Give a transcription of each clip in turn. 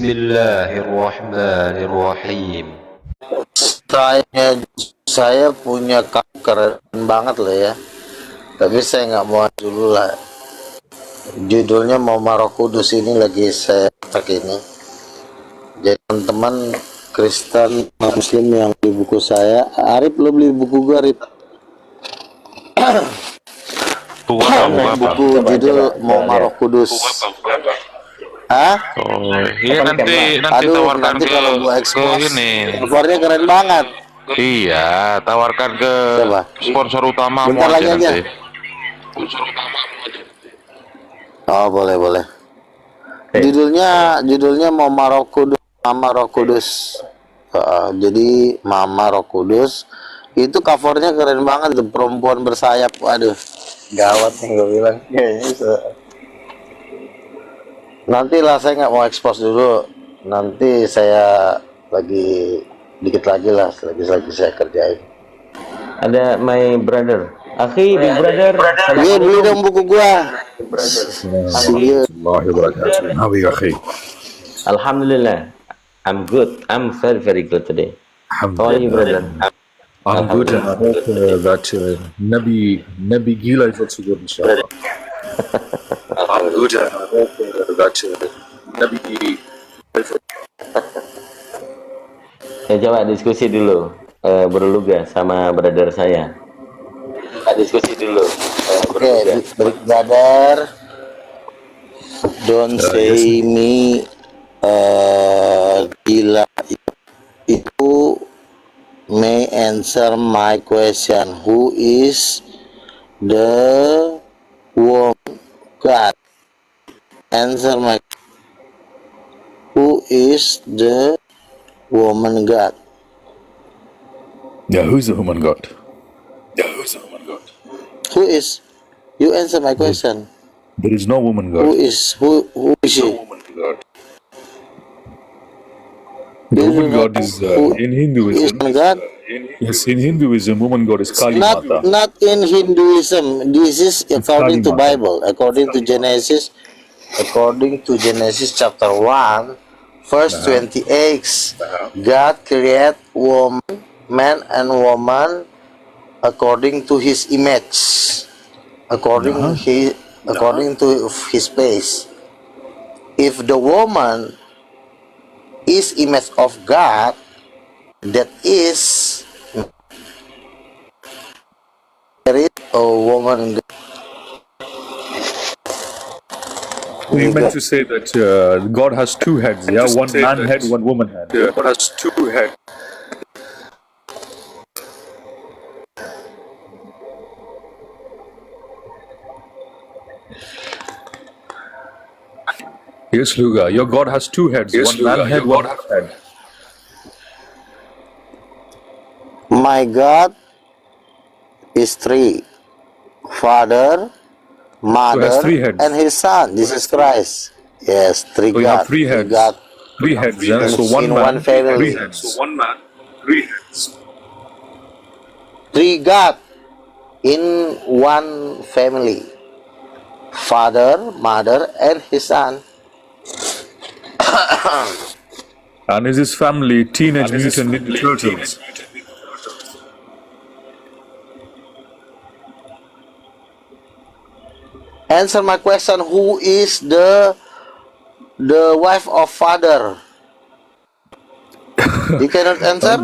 Bismillahirrahmanirrahim. Saya punya keren banget lah ya, tapi saya nggak mau dulu lah. Judulnya Mama Roh Kudus, ini lagi saya pakai ini. Jadi teman-teman Kristen Muslim yang beli buku saya, Arif, lo beli buku gue, Arif? Buku judul Mama Roh Kudus. Hah? Oh iya, nanti tawarkan nanti ke kalau gua expose, ini. covernya keren banget. Iya, tawarkan ke Coba. sponsor utamamu Bentar lagi aja aja. nanti. Oh, boleh. Judulnya Mama Roh Kudus. Mama Roh Kudus. Jadi Mama Roh Kudus itu covernya keren banget, itu perempuan bersayap. Waduh, gawat nih gue bilang. Nanti lah, saya nggak mau expose dulu. Nanti saya lagi dikit lagi lah, lagi saya kerjain. Ada my brother, akhi, big brother. Iya, beli dong buku gua. Alhamdulillah, I'm good. I'm very good today. How are you, brother? I'm good, and I hope that Nabi Gila is also good, inshallah. I'm good, and I hope that Nabi Gila. Coba diskusi dulu, Bro Luga sama brother saya. Diskusi dulu. Oke, big brother, don't say me gila. Itu may answer my question. Who is the woman God? Answer my. Who is the woman God? Yeah, who's the woman God? Who is? You answer my question. There is no woman Who God. is she? The woman God is in Hinduism. Woman God? Yes, in Hinduism, woman God is Kali Mata. Not in Hinduism. This is according to Kali Mata. Bible. According to Genesis chapter 1, verse 28. God created man and woman according to his image, according to his face. If the woman is image of God, that is, there is a woman. We meant to say that God has two heads. Yeah, one man head, one woman head. God has two heads. Yes, Luga, your God has two heads. One man head, one woman head. My God is three: Father, Mother, three heads. and His Son, Jesus Christ. Yes, three So you God. have three heads. God. Three heads, yeah? So one In man, one family. three heads. Three God in one family: Father, Mother, and His Son. And is his family Teenage Mutant Ninja Turtles? Answer my question. Who is the wife of Father? You cannot answer.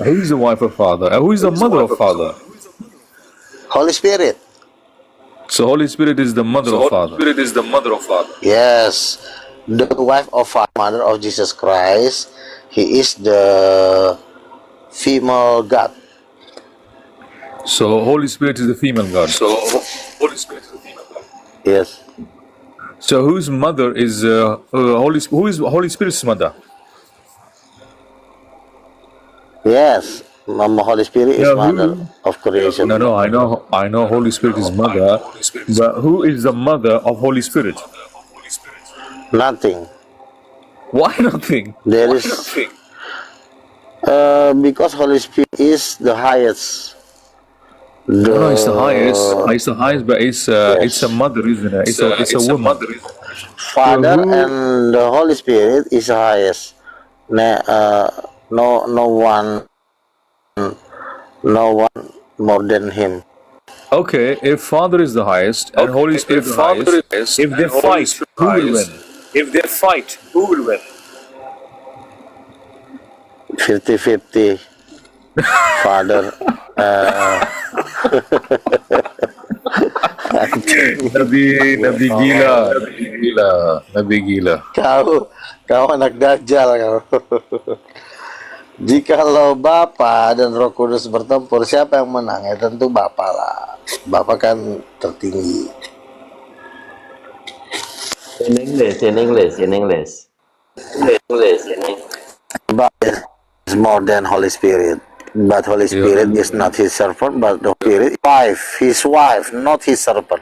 Who is the wife of Father? Who is the mother of Father? Holy Spirit. So Holy Spirit is the mother of Father. Yes, the wife of Father, Mother of Jesus Christ. He is the female God. So Holy Spirit is the female God. Yes. So whose mother is who is Holy Spirit's mother? Yes. Mama Holy Spirit is Yeah, mother of creation. No, I know Holy Spirit is mother, but who is the mother of Holy Spirit? Nothing. Why nothing? There is because Holy Spirit is the highest. No, it's the highest. It's the highest, but it's a mother, isn't it? It's a woman. Father and the Holy Spirit is the highest. No one more than him. Okay, if Father is the highest and Holy Spirit is the highest, if they fight, who will win? If they fight, who will win? 50-50. Father. Nabi gila. Kau anak dajjal kau. Jikalau Bapa dan Roh Kudus bertempur, siapa yang menang? Ya tentu Bapa lah. Bapa kan tertinggi. In English. But is more than Holy Spirit. But Holy Spirit is not his servant, but the Spirit his wife, not his servant.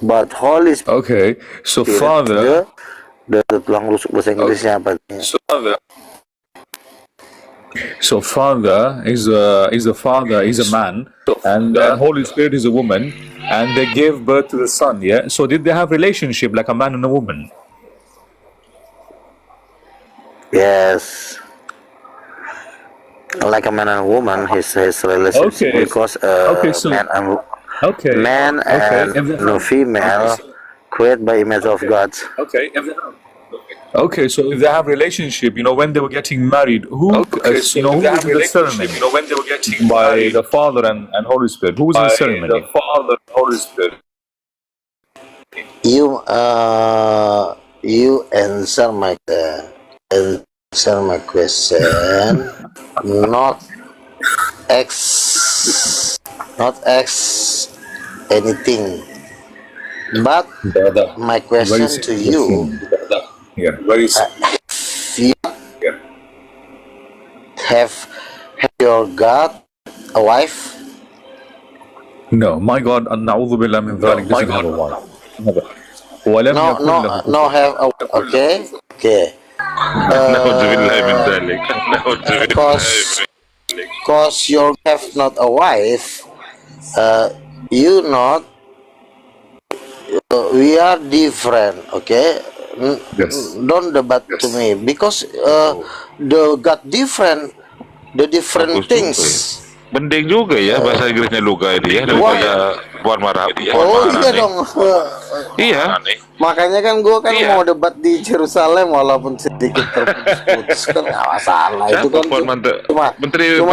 But Holy Spirit. Okay, so Father. Tulang rusuk bahasa Inggrisnya apa? So Father is a man, and Holy Spirit is a woman, and they gave birth to the Son. Yeah. So did they have relationship like a man and a woman? Yes. Like a man and a woman, his relationship, because man and female created by image of God. Okay, so if they have relationship, when they were getting married, who was in the ceremony? When they were getting by the Father and Holy Spirit, who was in the ceremony? The Father and Holy Spirit. You answer my question. not X anything. But my question to you, have your God a wife? No, my God, na'udhu billah min dhalik, doesn't have a wife. No, have a wife. Okay. Because you have not a wife, you not. We are different, okay? Yes. Don't debate to me because the God different, the different things. Mending juga ya bahasa Inggrisnya Luka ini ya daripada Puan Marah. Iya dong. Iya. Makanya kan gue mau debat di Yerusalem walaupun sedikit terputus kan nggak masalah itu kan. Cuma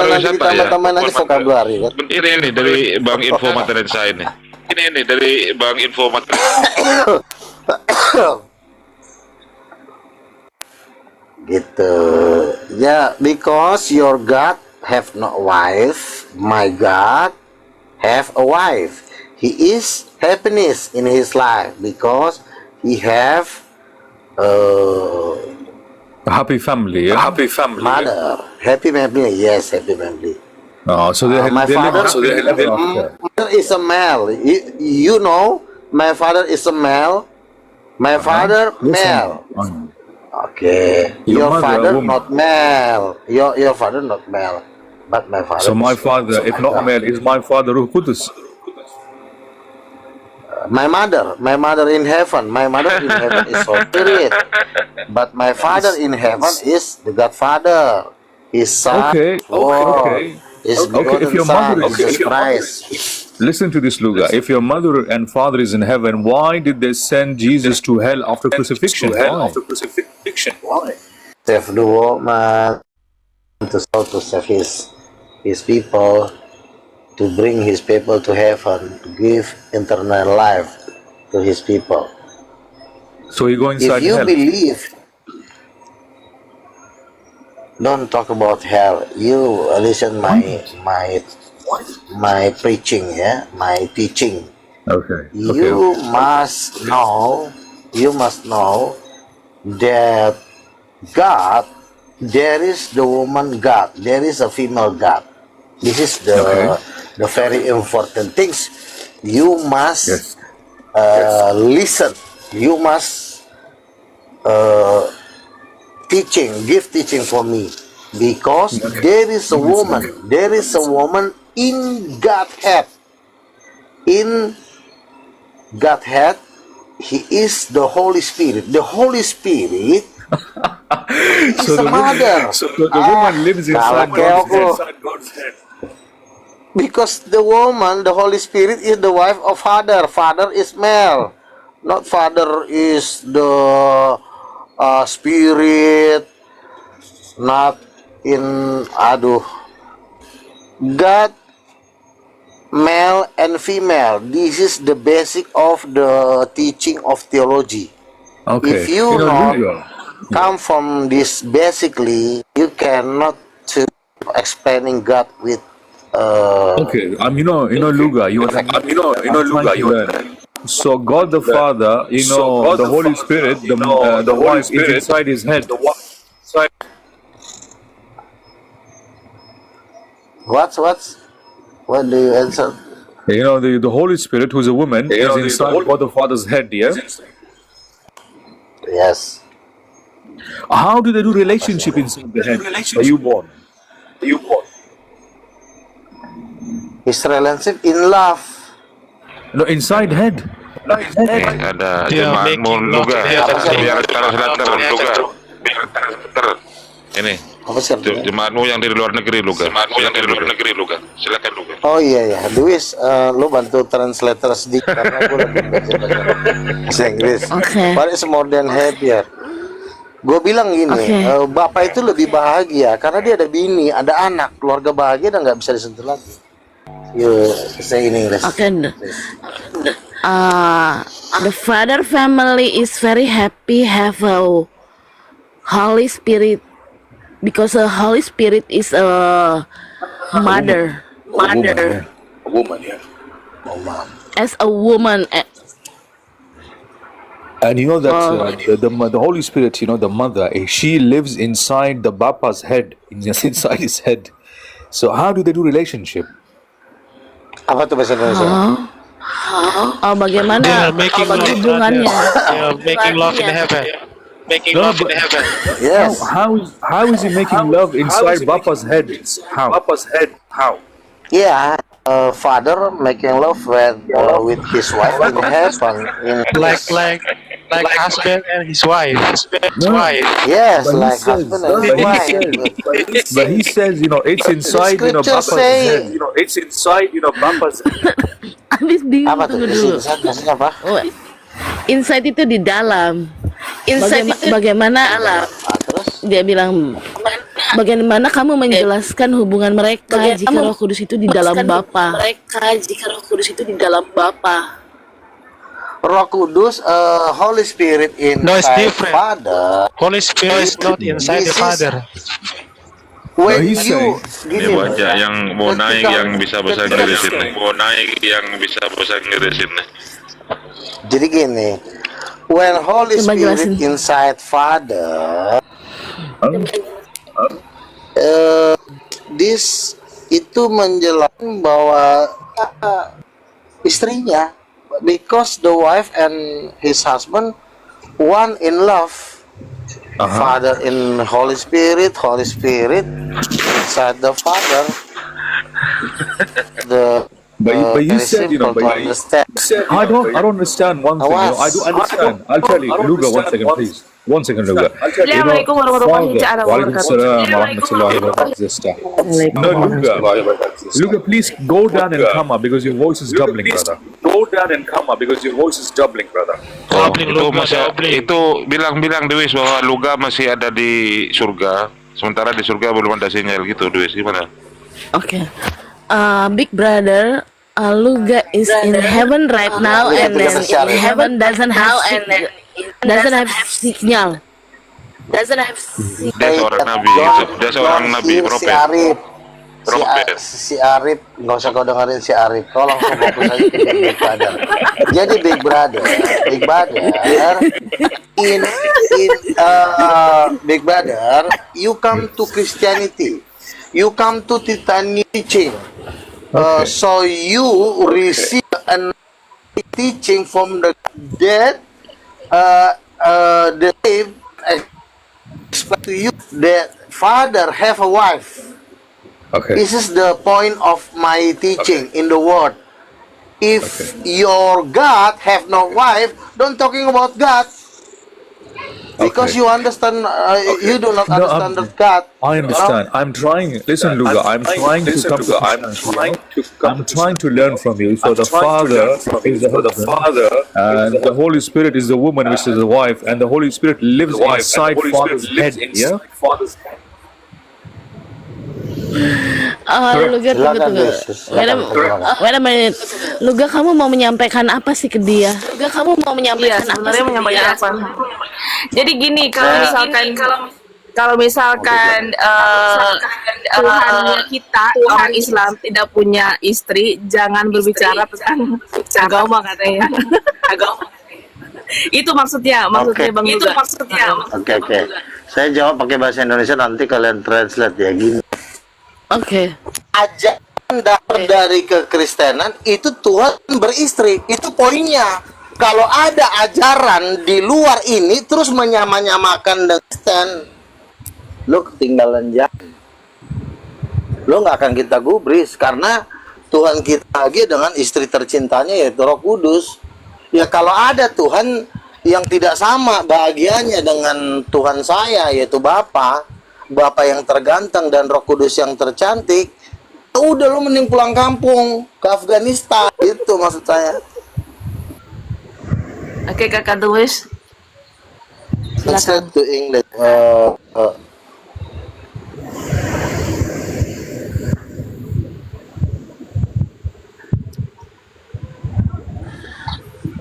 nanti ditambah-tambah nanti vokabulari kan. Ini dari Bang Info Materensa ini. Ini dari Bang Info Materensa. Gitu. Ya, because your God have no wife, my God have a wife. He is happiness in his life because he have a happy family. Yeah? Mother, happy family. Yes, happy family. So my father is a male. You know, my father is a male. My father male. Okay, your father not male. Your father not male, but my father. So my father, if not male, is my father Ruh Qudus. My mother in heaven. My mother in heaven is Holy Spirit, but my father in heaven is the Godfather. His son. Okay. If your mother is Jesus Christ. Listen to this, Luga. If your mother and father is in heaven, why did they send Jesus to hell after crucifixion? Why? Save the woman to save his people, to bring his people to heaven, to give eternal life to his people. So you go inside hell. If you believe, don't talk about hell. You listen my preaching, my teaching. Okay. You must know that God, there is the woman God, there is a female God. This is the very important things. You must listen. You must give teaching for me, because there is a woman in Godhead, in Godhead, He is the Holy Spirit. The Holy Spirit is So the mother. the woman lives inside Kalau God's head. God's head. Because the woman, the Holy Spirit, is the wife of Father. Father is male. Not Father is the Spirit. Not in, God, male and female. This is the basic of the teaching of theology. Okay. If you not Luga. come from this basically, you cannot to explaining God with Okay. Luga. You learn. So God the Father, the Holy Spirit, the wife is inside his head. what do you answer? The Holy Spirit, who's a woman, is inside God the Father's head. Yeah. Yes. How do they do relationship inside the head? Are you born? His relationship in love. No, inside head. Ada jemaatmu Luga. Biar translator Luga. Ini Apa sih? jemaatmu yang dari luar negeri Luga. Silakan Luga. Oh iya, Luis, lu bantu translator sedikit karena gue lagi baca bahasa Inggris. Okay. What is more than happier? Gue bilang gini, bapak itu lebih bahagia karena dia ada bini, ada anak, keluarga bahagia dan nggak bisa disentuh lagi. You say in English. Okay. The father family is very happy have a Holy Spirit because the Holy Spirit is a mother. A woman, yeah. As a woman. And you know that the Holy Spirit, the mother, she lives inside the Bapa's head, inside his head. So how do they do relationship? Apa tuh bahasa Indonesia? Bagaimana hubungannya? Making love in heaven. Yes. How is he making love inside Bapa's head? How? Yeah. Father making love with his wife in heaven. Like husband and his wife. Yes, But he like says- husband and wife. But he says, it's inside, Scripture Bapa's say- head. It's inside, Bapa's head. Habis bingung, Apa tuh? tunggu dulu. Maksudnya apa? Oh, inside itu di dalam. Bagaimana Terus? dia bilang, bagaimana kamu menjelaskan hubungan mereka jika Roh Kudus itu di dalam Bapa? Roh Kudus, Holy Spirit No, it's inside different. Father. Holy Spirit is not inside the This is- Father. When he's you Ini gini, baca yang mau naik yang bisa bahasa Inggris ini. jadi gini, when Holy Coba Spirit jelasin. inside Father, this itu menjelaskan bahwa istrinya, because the wife and his husband one in love. Father in Holy Spirit inside the Father. But you very said, simple to understand. I don't understand one thing. I do understand. I'll tell you, Luga, 1 second, please. 1 second, Luga. Assalamualaikum warahmatullahi Father, Waalaikumsalam warahmatullahi wabarakatuh. No, Luga, please go down and come up because your voice is doubling, brother. Itu bilang Dewis bahwa Luga masih ada di surga, sementara di surga belum ada sinyal gitu, Dewis, gimana? Okay. Big brother, Luga is in heaven right now, and then in heaven doesn't have signal. Dia seorang nabi gitu. Dia seorang nabi, prophet. Si Arif, nggak usah kau dengerin si Arif. Kau langsung fokus aja ke Big Brother. Jadi Big Brother, in Big Brother, you come to Christianity, you come to Titanic teaching. So you receive a teaching from the dead, the slave explain to you that father have a wife. Okay. This is the point of my teaching in the word. If your God have no wife, don't talking about God. Because Okay. you understand, you do not No, understand that God. I understand. I'm trying. Listen, Luga. I'm trying to come to Christianity. I'm trying to learn from you. So the Father is the husband, and the Holy Spirit is the woman, which is the wife, and the Holy Spirit lives inside Father's head. Yeah. Correct. Luga, tunggu, Silakan, tunggu. Luis. Silakan, silakan. Wait a minute. Luga, kamu mau menyampaikan apa sih ke dia? Luga, kamu mau Iya, menyampaikan apa sebenarnya sih ke menyampaikan dia? apa? Jadi gini, kalau misalkan Tuhannya kita orang Islam tidak punya istri, jangan berbicara tentang agama katanya. Itu maksudnya Oke. Bang Luga. Oke. Saya jawab pakai bahasa Indonesia, nanti kalian translate ya. Gini. Oke. Ajaran dari kekristenan itu Tuhan beristri, itu poinnya. Kalau ada ajaran di luar ini terus menyamakan dengan Kristen, lo ketinggalan jalan. Lo nggak akan kita gubris karena Tuhan kita lagi dengan istri tercintanya yaitu Roh Kudus. Ya kalau ada Tuhan yang tidak sama bahagianya dengan Tuhan saya yaitu Bapa yang terganteng dan Roh Kudus yang tercantik, udah lo mending pulang kampung ke Afghanistan, itu maksud saya. Oke, Kakak Luis. Translate to English.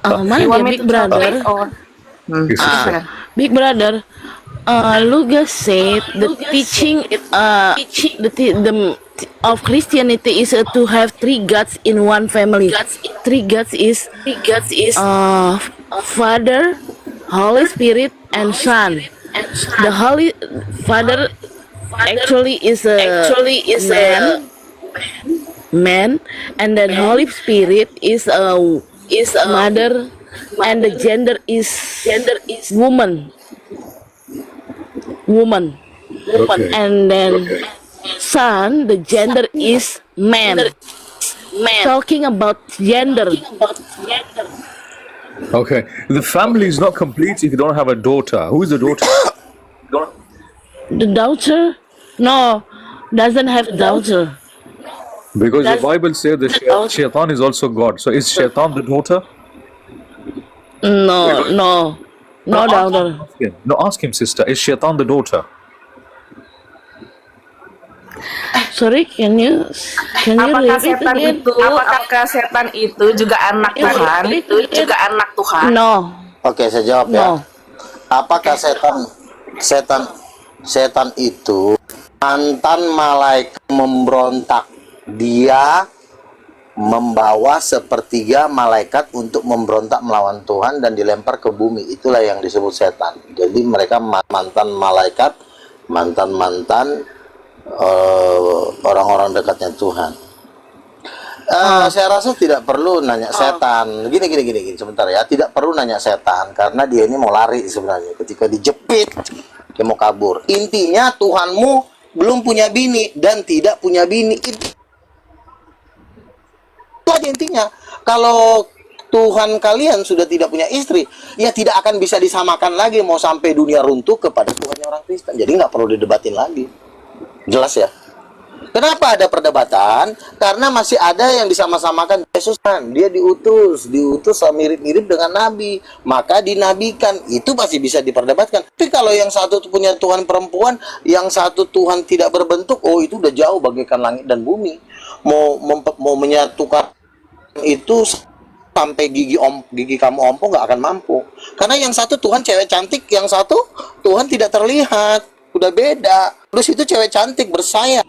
Mana You dia, want me Big to Brother? translate or Big Brother. Luga said the teaching, of Christianity is to have three gods in one family. Three gods is Father, Holy Spirit, and Son. The Holy Father actually is a man, and then Holy Spirit is a mother, and the gender is woman. Okay. And then Son, the gender is man. Talking about gender. Okay. The family is not complete if you don't have a daughter. Who is the daughter? The daughter, no, doesn't have daughter. Because the Bible says that Shaitan is also God. So is Shaitan the daughter? No daughter. No, ask him, sister. Is Shaitan the daughter? Sorry, can you apakah repeat again? setan itu juga anak Tuhan? No. Oke, saya jawab ya. No. Apakah setan itu mantan malaikat memberontak? Dia membawa sepertiga malaikat untuk memberontak melawan Tuhan dan dilempar ke bumi. Itulah yang disebut setan. Jadi mereka mantan malaikat, mantan orang-orang dekatnya Tuhan. Saya rasa tidak perlu nanya setan. Gini, sebentar ya. Tidak perlu nanya setan karena dia ini mau lari sebenarnya. Ketika dijepit, dia mau kabur. Intinya Tuhanmu belum punya bini dan tidak punya bini. Itu aja intinya. Kalau Tuhan kalian sudah tidak punya istri, ya tidak akan bisa disamakan lagi mau sampai dunia runtuh kepada Tuhannya orang Kristen. Jadi nggak perlu didebatin lagi. Jelas ya? Kenapa ada perdebatan? Karena masih ada yang disama-samakan Yesus kan. Dia diutus mirip-mirip dengan Nabi. Maka dinabikan. Itu masih bisa diperdebatkan. Tapi kalau yang satu punya Tuhan perempuan, yang satu Tuhan tidak berbentuk, oh itu udah jauh bagaikan langit dan bumi. Mau menyatukan itu sampai gigi kamu ompong nggak akan mampu. Karena yang satu Tuhan cewek cantik, yang satu Tuhan tidak terlihat. Udah beda. Terus itu cewek cantik bersayap.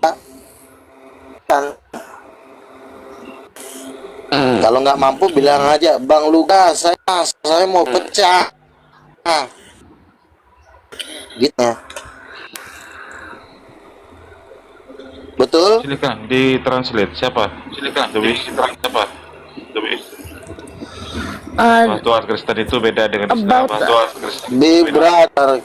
Kalau nggak mampu bilang aja, Bang Luga, saya mau pecah. Gitu. Betul? Silakan ditranslate. Siapa? Silakan. Tuhan Kristen itu beda dengan Islam. Tuhan Kristen Big Brother.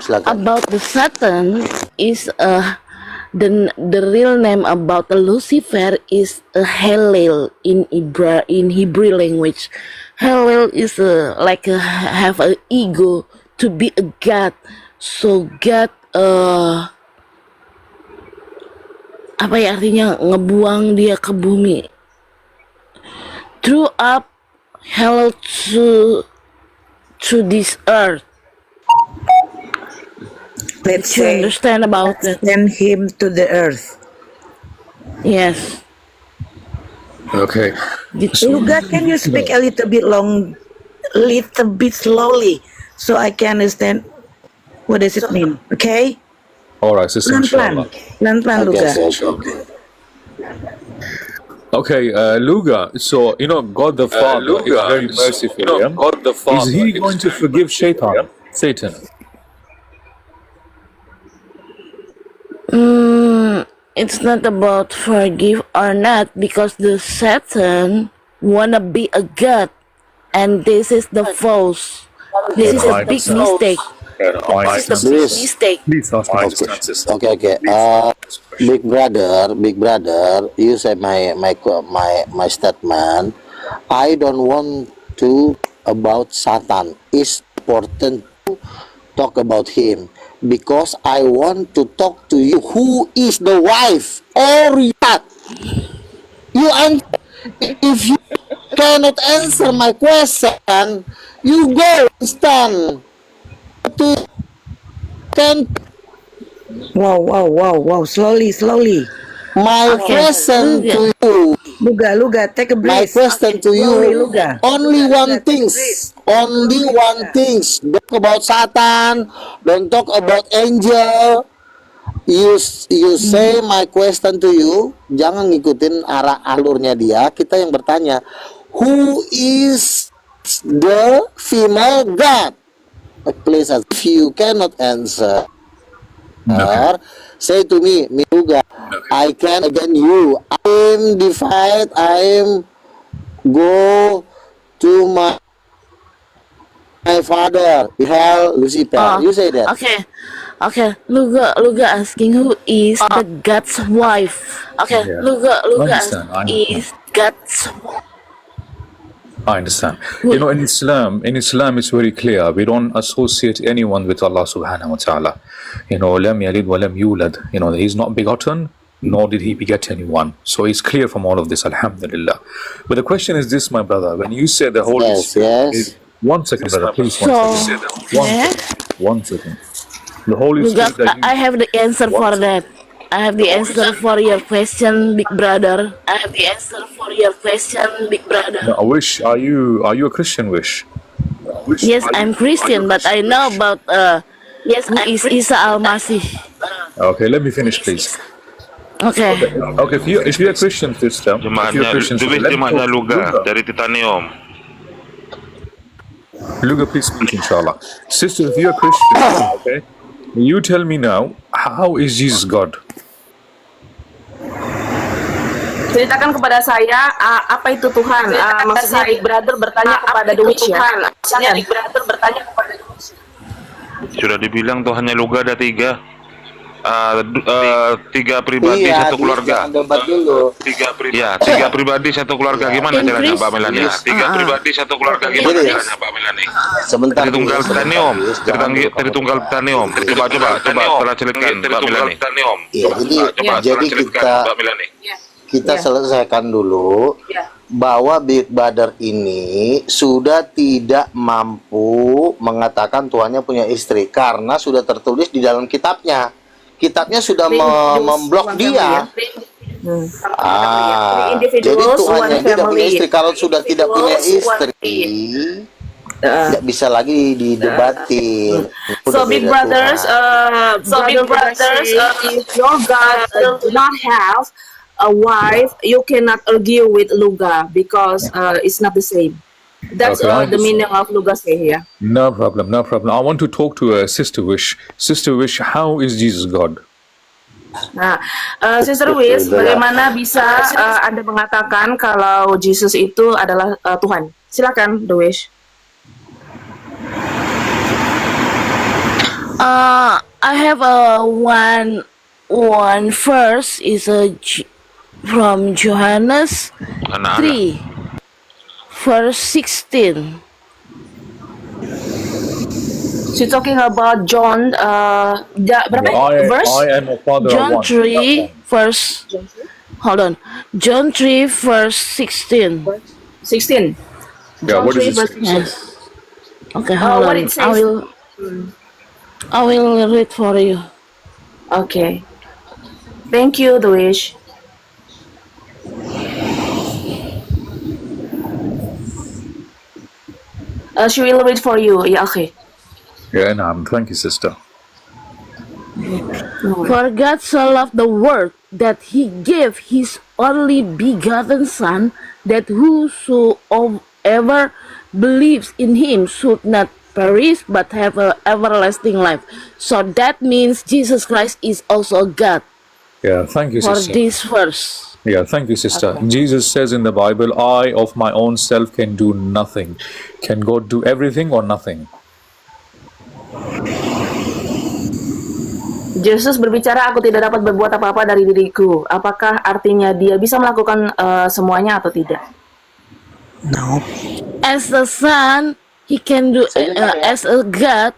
Silakan. About the Satan is the real name about Lucifer is Hallel in Hebrew language. Hallel is have an ego to be a god. So God apa ya artinya, ngebuang dia ke bumi, threw up Hallel to this earth. Let's You say, understand about that? send him to the earth. Yes. Okay. Gitu. Luga, can you speak a little bit slowly, so I can understand what does it mean? Okay, All right, Sister pelan-pelan, Inshallah. pelan-pelan, Luga. Okay, Luga. So God the Father is very merciful. Yeah? God the Father Is He going to forgive Satan? It's not about forgive or not, because the Satan wanna be a god, and this is the false. This is a big mistake. This is the big Please. mistake. Please ask me. Okay. Big brother, you say my statement. I don't want to about Satan. It's important to talk about him, because I want to talk to you who is the wife or not. You if you cannot answer my question, you go and stand to can Wow, slowly. my question to you. Luga, take a My breath. question to Slowly, you, Luga. only one things. Don't talk about Satan, don't talk about angel. You say my question to you, jangan ngikutin arah alurnya dia. Kita yang bertanya, who is the female god? Please, if you cannot answer, say to me Luga, I can again you. I'm divide. I'm go to my father. Hell, Lucifer. You say that. Okay. Luga asking who is the God's wife. Okay, Yeah. Luga Understand, I understand. is God's. I understand. In Islam it's very clear. We don't associate anyone with Allah subhanahu wa ta'ala. Lam yalid wa lam yulad. He's not begotten, nor did he beget anyone. So it's clear from all of this, alhamdulillah. But the question is this, my brother, when you say the Holy Yes, Spirit yes. One second, brother, please. One second. The Holy Luga, Spirit that you I have the answer for that. I have the answer for your question, big brother. Now, Wish, are you a Christian, Wish? Yes, I'm Christian, but I know about who is Isa Al-Masih. Okay, let me finish, please. Okay. Okay, if you're a Christian, sister, if you're a Christian, sister, let me Jemaahnya talk- Luga dari Titanium. Luga, please speak, inshallah. Sister, if you're a Christian, okay, you tell me now, how is Jesus God? Ceritakan kepada saya apa itu Tuhan. Maksudnya Big Brother bertanya kepada The Witch ya. Sudah dibilang Tuhannya Luga ada tiga. Tiga pribadi satu keluarga. Debat dulu. Tiga pribadi satu keluarga. Gimana caranya Mbak Melani? Tiga pribadi satu keluarga. Gimana caranya Mbak Melani? Sebentar. Dari tunggal titanium. Dari tunggal titanium. Coba setelah ceritakan Mbak Melani. Iya, jadi kita selesaikan dulu bahwa Big Brother ini sudah tidak mampu mengatakan tuannya punya istri karena sudah tertulis di dalam kitabnya. Kitabnya sudah memblok dia. Jadi tuannya tidak punya istri. Kalau sudah tidak punya istri, tidak bisa lagi didebatin. So Big Brothers, if your God do not have a wife, you cannot argue with Luga because it's not the same. That's Okay, the meaning of Luga say here. No problem. I want to talk to Sister Wish. Sister Wish, how is Jesus God? Nah, Sister Wish, bagaimana bisa Anda mengatakan kalau Jesus itu adalah Tuhan? Silakan, The Wish. I have one one verse is from Johannes Anak-anak. 3, verse 16. She's talking about John, berapa verse? I am a father John of one. 3, verse. Hold on. John 3, verse 16. 16. Yeah, what is verse it? 16. Yes. Okay, hold what on. it says. I will read for you. Okay. Thank you, Dwish. She will read for you. Yeah, okay. Yeah, no, thank you, sister. For God so loved the world that he gave his only begotten Son, that whosoever believes in him should not perish but have an everlasting life. So that means Jesus Christ is also God Yeah, thank you, for sister. this verse. Yeah, thank you, sister. Jesus says in the Bible, I of my own self can do nothing. Can God do everything or nothing? Yesus berbicara, aku tidak dapat berbuat apa-apa dari diriku. Apakah artinya dia bisa melakukan semuanya atau tidak? No. As the Son, he can do as a God.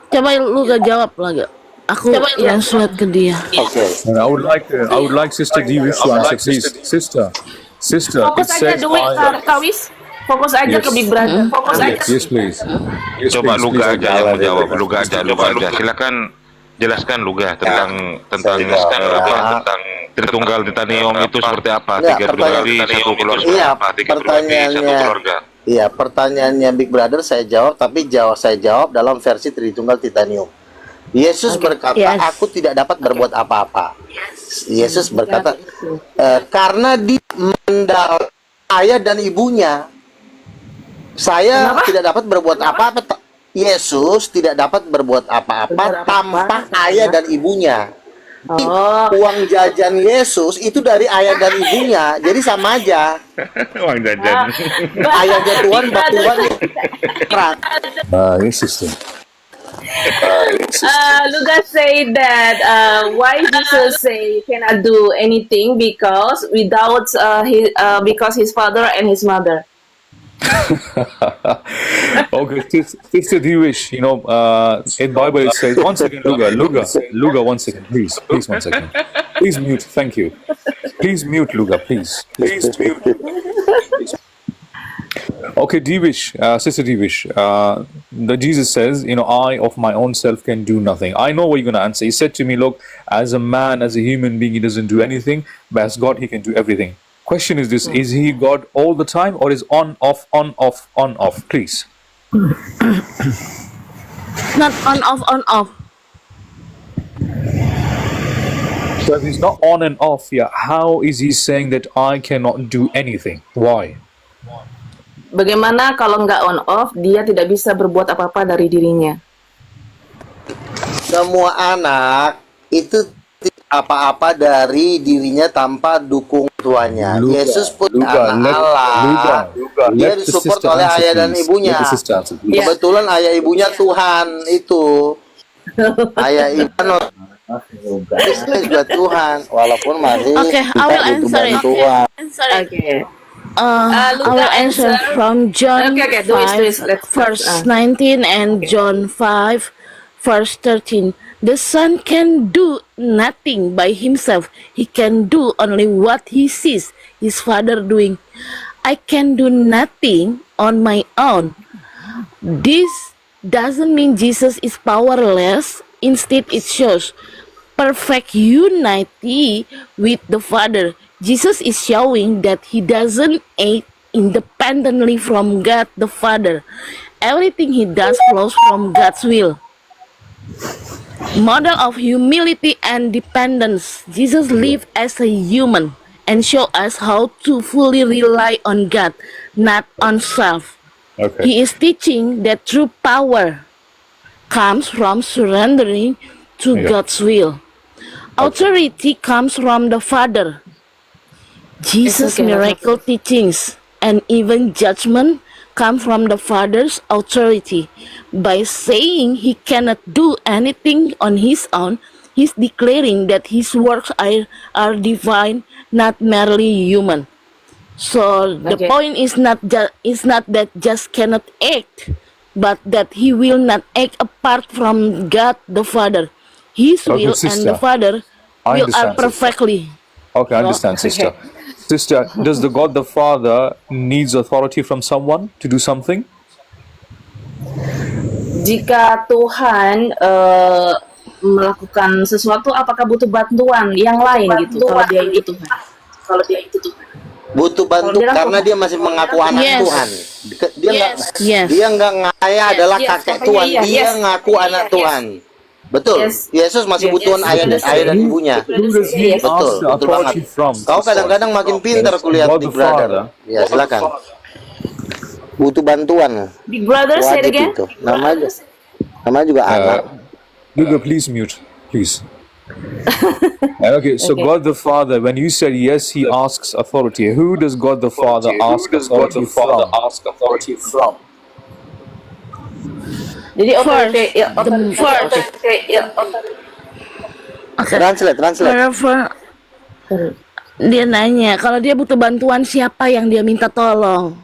Coba lu gak jawab lagi. Aku translate ke dia. Oke. And I would like Sister Divish to answer, please. Sister, Fokus it aja says Dewi, Kawis. Fokus aja Yes. ke Big Brother. Fokus aja. Yes, please. Yes, Coba please, Luga please. aja yang menjawab. Luga aja. Silakan jelaskan Luga tentang tentang Tritunggal Titanium itu seperti apa? Ya, 3 pribadi, 1 keluarga. Iya, 3 pribadi, 1 keluarga. Iya, pertanyaannya Big Brother saya jawab, tapi saya jawab dalam versi Tritunggal Titanium. Yesus berkata, Yes. aku tidak dapat berbuat apa-apa. Yesus berkata, karena dia mendal ayah dan ibunya, saya tidak dapat berbuat apa-apa. Yesus tidak dapat berbuat apa-apa tanpa ayah dan ibunya. Uang jajan Yesus itu dari ayah dan ibunya, jadi sama aja. Uang jajan. Ayahnya Tuhan, Tuhan. Yes, sister. Luga say that why Jesus say cannot do anything because without because his father and his mother. Okay, Sister Divish, in Bible it says, one second, Luga, 1 second, please 1 second. Please mute, thank you. Please mute, Luga, please. Please mute. Okay, Divish, Sister Divish, the Jesus says, I of my own self can do nothing. I know what you're going to answer. He said to me, look, as a man, as a human being, he doesn't do anything, but as God, he can do everything. Question is this, is he God all the time or is on, off, please? Not on, off. So if he's not on and off, how is he saying that I cannot do anything? Why? Bagaimana kalau nggak on off, dia tidak bisa berbuat apa-apa dari dirinya? Semua anak itu tidak apa-apa dari dirinya tanpa dukung tuanya. Luga, Yesus pun Luga, anak Allah. Dia let the disupport sister oleh answer, ayah dan please. ibunya. Let the sister answer, please. Kebetulan ayah ibunya Tuhan itu. Ayah ibu juga Tuhan, walaupun masih Okay, I will answer it. Tuhan. Okay. I will answer from John Okay, do it, 5, let's verse start. 19 and John 5, verse 13. The Son can do nothing by himself. He can do only what he sees his Father doing. I can do nothing on my own. This doesn't mean Jesus is powerless. Instead, it shows perfect unity with the Father. Jesus is showing that he doesn't act independently from God the Father. Everything he does flows from God's will. Model of humility and dependence. Jesus lived as a human and showed us how to fully rely on God, not on self. Okay. He is teaching that true power comes from surrendering to God's will. Authority comes from the Father. Jesus' okay, miracle teachings and even judgment come from the Father's authority. By saying he cannot do anything on his own, he's declaring that his works are divine, not merely human. So the Okay. point is not that just cannot act, but that he will not act apart from God the Father. His Okay, will and sister. the Father I will are understand, sister. perfectly. Okay, I understand, sister. Sister, does the God the Father needs authority from someone to do something? Jika Tuhan melakukan sesuatu, apakah butuh bantuan yang lain gitu? Kalau dia itu Tuhan. Butuh bantu Kalau dia karena lakukan- dia masih mengaku anak Yes. Tuhan. Dia nggak Yes. dia nggak ngaya adalah Yes, kakek makanya Tuhan. iya, Dia yes. ngaku anak Yes. Tuhan. Betul. Yes. Yesus masih Yes. butuh Yes. ayah Yes. ayah dan ibunya. Who does he Yes. ask Betul, the betul banget. authority from? Kau kadang-kadang makin pintar Yes, kulihat God di the brother. Father. Ya silakan. Butuh bantuan. Big brother, say it Wajib again. itu. Namanya juga anak. Luga, please mute, please. Okay, so Okay. God the Father, when you said yes, he asks authority. Who does God the Father ask authority from? Jadi authority, Translate. Wherever dia nanya, kalau dia butuh bantuan siapa yang dia minta tolong?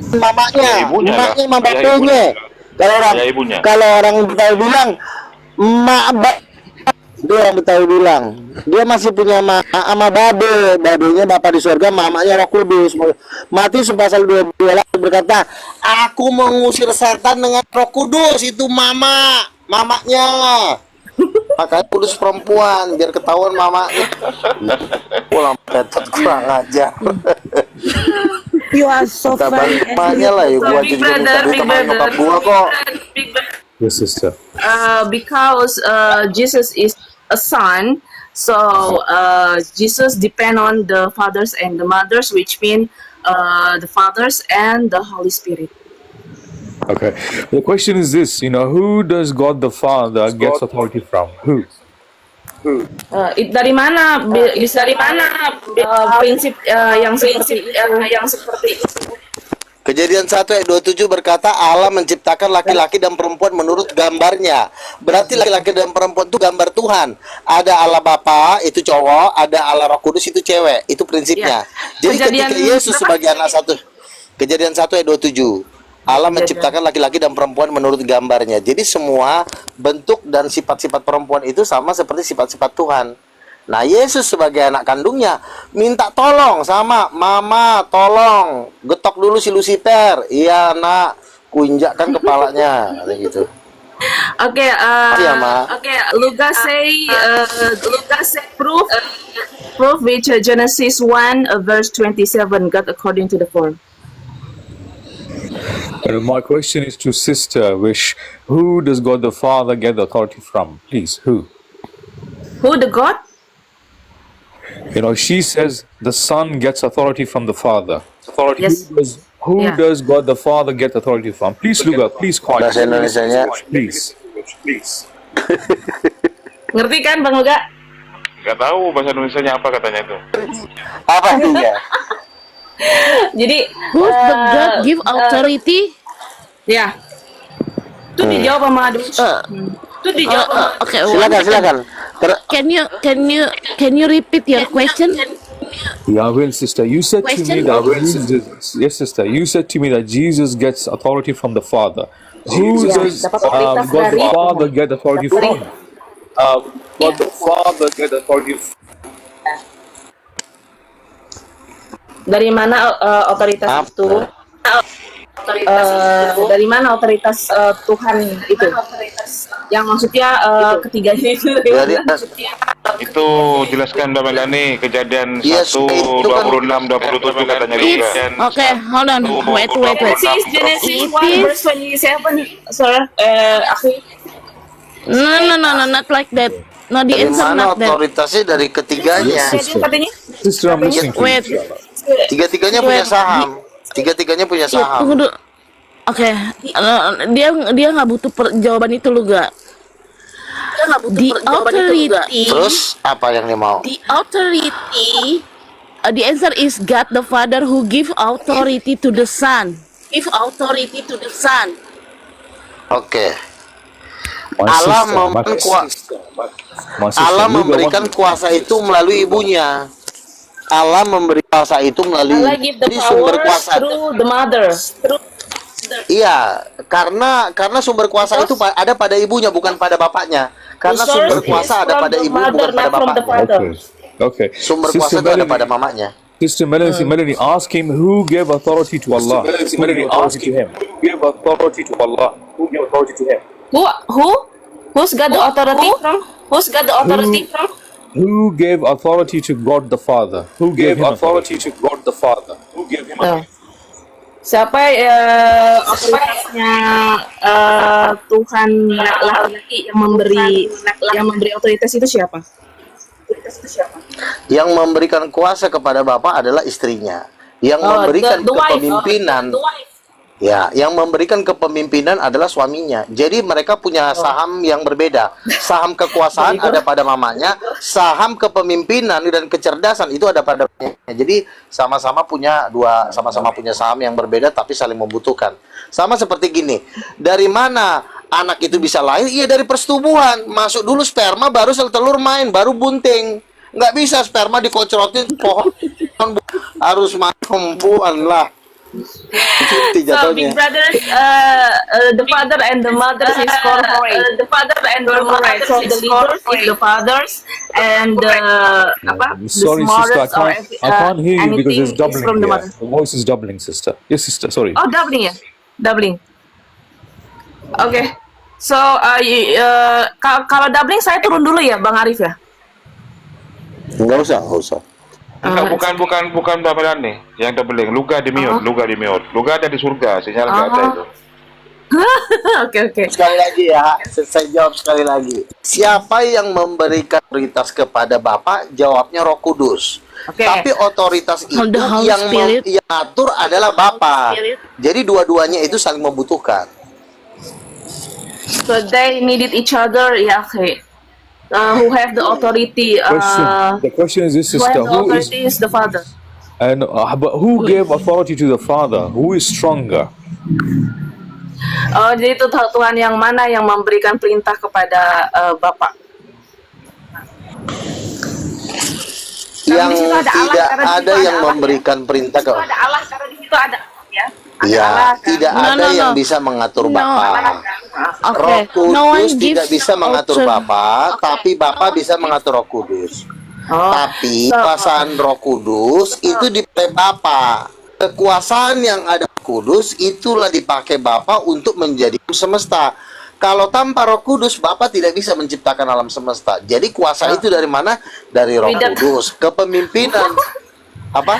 Mamanya, Ibunya lah. emaknya, sama Ayah bapaknya. Ayah ibunya. Kalau orang Betawi bilang, dia orang Betawi bilang, dia masih punya sama babenya Bapa di surga, mamanya Roh Kudus. Matius pasal 22 berkata, aku mengusir setan dengan Roh Kudus, itu mamanya. Makanya kudus perempuan biar ketahuan mamanya. Pulang petot kurang ajar. You are so Kita funny. balik mamanya lah ya, gua Big juga brother, minta big sama nyokap brother. gua kok. Yes, sister. Because Jesus is a son, so Jesus depend on the fathers and the mothers, which mean the fathers and the Holy Spirit. Okay. The question is this, who does God the Father gets authority from? Who? Dari mana bisa dari mana prinsip yang seperti itu? Kejadian 1 ayat 27 berkata Allah menciptakan laki-laki dan perempuan menurut gambarnya. Berarti laki-laki dan perempuan itu gambar Tuhan. Ada Allah Bapa itu cowok, ada Allah Roh Kudus itu cewek. Itu prinsipnya. Jadi Kejadian ketika Yesus berapa? sebagai anak satu, Kejadian 1 ayat 27. Allah menciptakan laki-laki dan perempuan menurut gambarnya. Jadi semua bentuk dan sifat-sifat perempuan itu sama seperti sifat-sifat Tuhan. Nah, Yesus sebagai anak kandungnya minta tolong sama mama, tolong getok dulu si Lucifer. Iya, nak, kuinjakkan kepalanya, kayak gitu. Okay, Iya, Ma. Luga say proof which Genesis 1 verse 27 God according to the form. My question is to Sister Wish. Who does God the Father get the authority from? Please, who? Who the God? She says the Son gets authority from the Father. Yes. Who Yeah. does God the Father get authority from? Please, Luga, please quiet. Bahasa Indonesianya, Please. Ngerti kan Bang Luga? Nggak tahu bahasa Indonesianya apa katanya itu. apa tuh ya? Jadi Who's the God give authority? ya. Itu dijawab sama Itu dijawab sama Okay, one Silakan, second. silakan. Can you repeat your question? Yeah, well, sister, you said to me Question? that yes, sister, you said to me that Jesus gets authority from the Father. Who does dapat otoritas God the dari- Father get authority from? God the Father get authority from. Dari mana otoritas itu? Dari mana otoritas Tuhan itu? Yang maksudnya ketiganya itu dari Jadi, mana? Itu jelaskan Mbak Melani kejadian Yes, 1 itu kan- 26 27 katanya juga. Okay, hold on. Wait. Genesis It 1 is- verse 27. Sorry, aku No, not like that. No, the dari answer mana not that. otoritasnya dari ketiganya? katanya Sister, I'm listening to Wait, you. Tiga-tiganya punya saham. Tiga-tiganya punya ya, saham. tunggu dulu. Oke, dia nggak butuh jawaban itu lu gak? The authority, Terus apa yang dia mau? the authority The answer is God the Father who give authority to the Son. Give authority to the Son. Oke. My Allah sister, my sister, Allah Luga memberikan kuasa itu melalui ibunya. Allah memberi kuasa itu melalui Allah give the jadi sumber power kuasa. through the mother. Iya, karena sumber kuasa itu ada pada ibunya bukan pada bapaknya. Karena The sumber source kuasa is ada from pada the ibu mother, bukan pada not from the bapaknya. father. Okay. Sumber kuasa itu ada pada mamanya. Sister Melanie, ask him who gave authority to Allah. Melanie, ask him who gave authority to Allah. Who gave authority to him? Who's got the authority from? Who's got the authority from? Who gave authority to God the Father? Who gave authority to God the Father? Who gave him authority? Siapa otoritasnya Tuhan laki-laki yang memberi otoritas itu siapa? Yang memberikan kuasa kepada bapak adalah istrinya. Yang memberikan the wife. kepemimpinan, The wife. ya, yang memberikan kepemimpinan adalah suaminya. Jadi mereka punya saham yang berbeda. Saham kekuasaan ada pada mamanya, saham kepemimpinan dan kecerdasan itu ada pada mamanya. Jadi sama-sama punya saham yang berbeda tapi saling membutuhkan. Sama seperti gini. Dari mana anak itu bisa lahir? Iya dari persetubuhan. Masuk dulu sperma, baru sel telur main, baru bunting. Nggak bisa sperma dikocrotin pohon. Harus perempuan lah. So big brothers, the father and the mother is corporate. The father and the mother. So the leaders is the fathers and the Sorry, the sister, smartest I can't hear you because it's anything is doubling from the here. mother. The voice is doubling, sister. Yes, sister, sorry. Oh, doubling ya? Doubling. Oke. So, kalau doubling saya turun dulu ya, Bang Arif ya? Nggak usah. Enggak, bukan Mbak Melani yang doubling. Luga di mute. Luga ada di surga, sinyal nggak ada itu. Oke. Sekali lagi ya, saya jawab sekali lagi. Siapa yang memberikan otoritas kepada Bapak? Jawabnya Roh Kudus. Oke. Tapi otoritas itu The Holy yang Spirit. yang atur adalah Bapak. Jadi dua-duanya itu saling membutuhkan. So they needed each other, ya, okay. Who have the authority? The question is this, Who have sister. the Who is authority is the father. and but who gave authority to the Father? Who is stronger? Jadi itu Tuhan yang mana yang memberikan perintah kepada Bapak? Yang di situ ada Allah, tidak karena di situ ada ada yang Allah, memberikan perintah ke Ada Allah karena di situ ada, ya. Ada Ya, Allah, kan? tidak No, ada no, yang no. bisa mengatur No. Bapak. Roh Okay. No one Kudus tidak gives bisa mengatur author- Bapak, tapi Bapak bisa mengatur Roh Kudus. Oh. Tapi kekuasaan Roh Kudus itu dipakai Bapak. Kekuasaan yang ada Roh Kudus itulah dipakai Bapak untuk menjadi semesta. Kalau tanpa Roh Kudus, Bapak tidak bisa menciptakan alam semesta. Jadi kuasa itu dari mana? Dari Roh Without- Kudus. Kepemimpinan apa?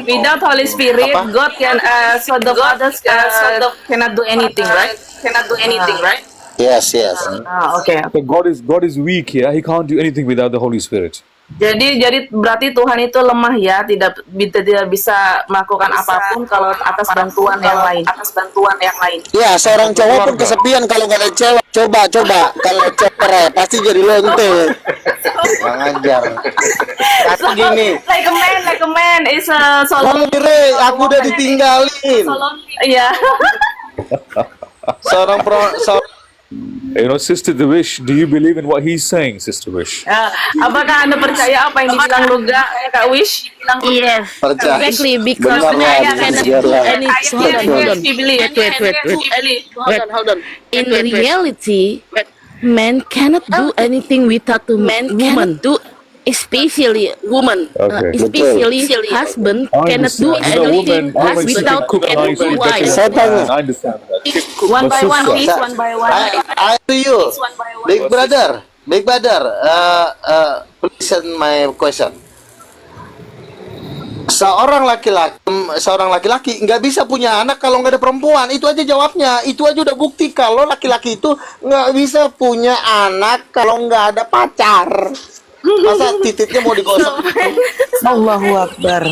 Without Holy Spirit, Apa? God can so the fathers cannot do anything, right? Cannot do anything, right? Yes. Oke. So God is weak here. He can't do anything without the Holy Spirit. Jadi berarti Tuhan itu lemah ya, tidak bisa melakukan apapun kalau atas bantuan yang lain. Ya, seorang cowok pun kesepian kalau nggak ada cewek. Coba kalau cewek pasti jadi lonte. Mengajar. Kata gini, Like a man is so "Kamu kira aku udah ditinggalin." Iya. Sister Wish, do you believe in what he's saying, Sister Wish? Apakah Anda percaya apa yang dibilang Luga, Kak Wish? Yes, Percaya. exactly, because Bentar lah, cannot do biarlah. anything. Hold on. She believe. Hold on. In reality, man cannot do anything without a woman. Especially woman, Okay. especially husband cannot do anything women without cook a nicely, wife. Saya tanya. I understand that. One by one, Sister. please. One by one. I to you, big brother, please my question. Seorang laki-laki nggak bisa punya anak kalau nggak ada perempuan. Itu aja jawabnya. Itu aja udah bukti kalau laki-laki itu nggak bisa punya anak kalau nggak ada pacar. Masa titiknya mau digosok? Allahu Akbar.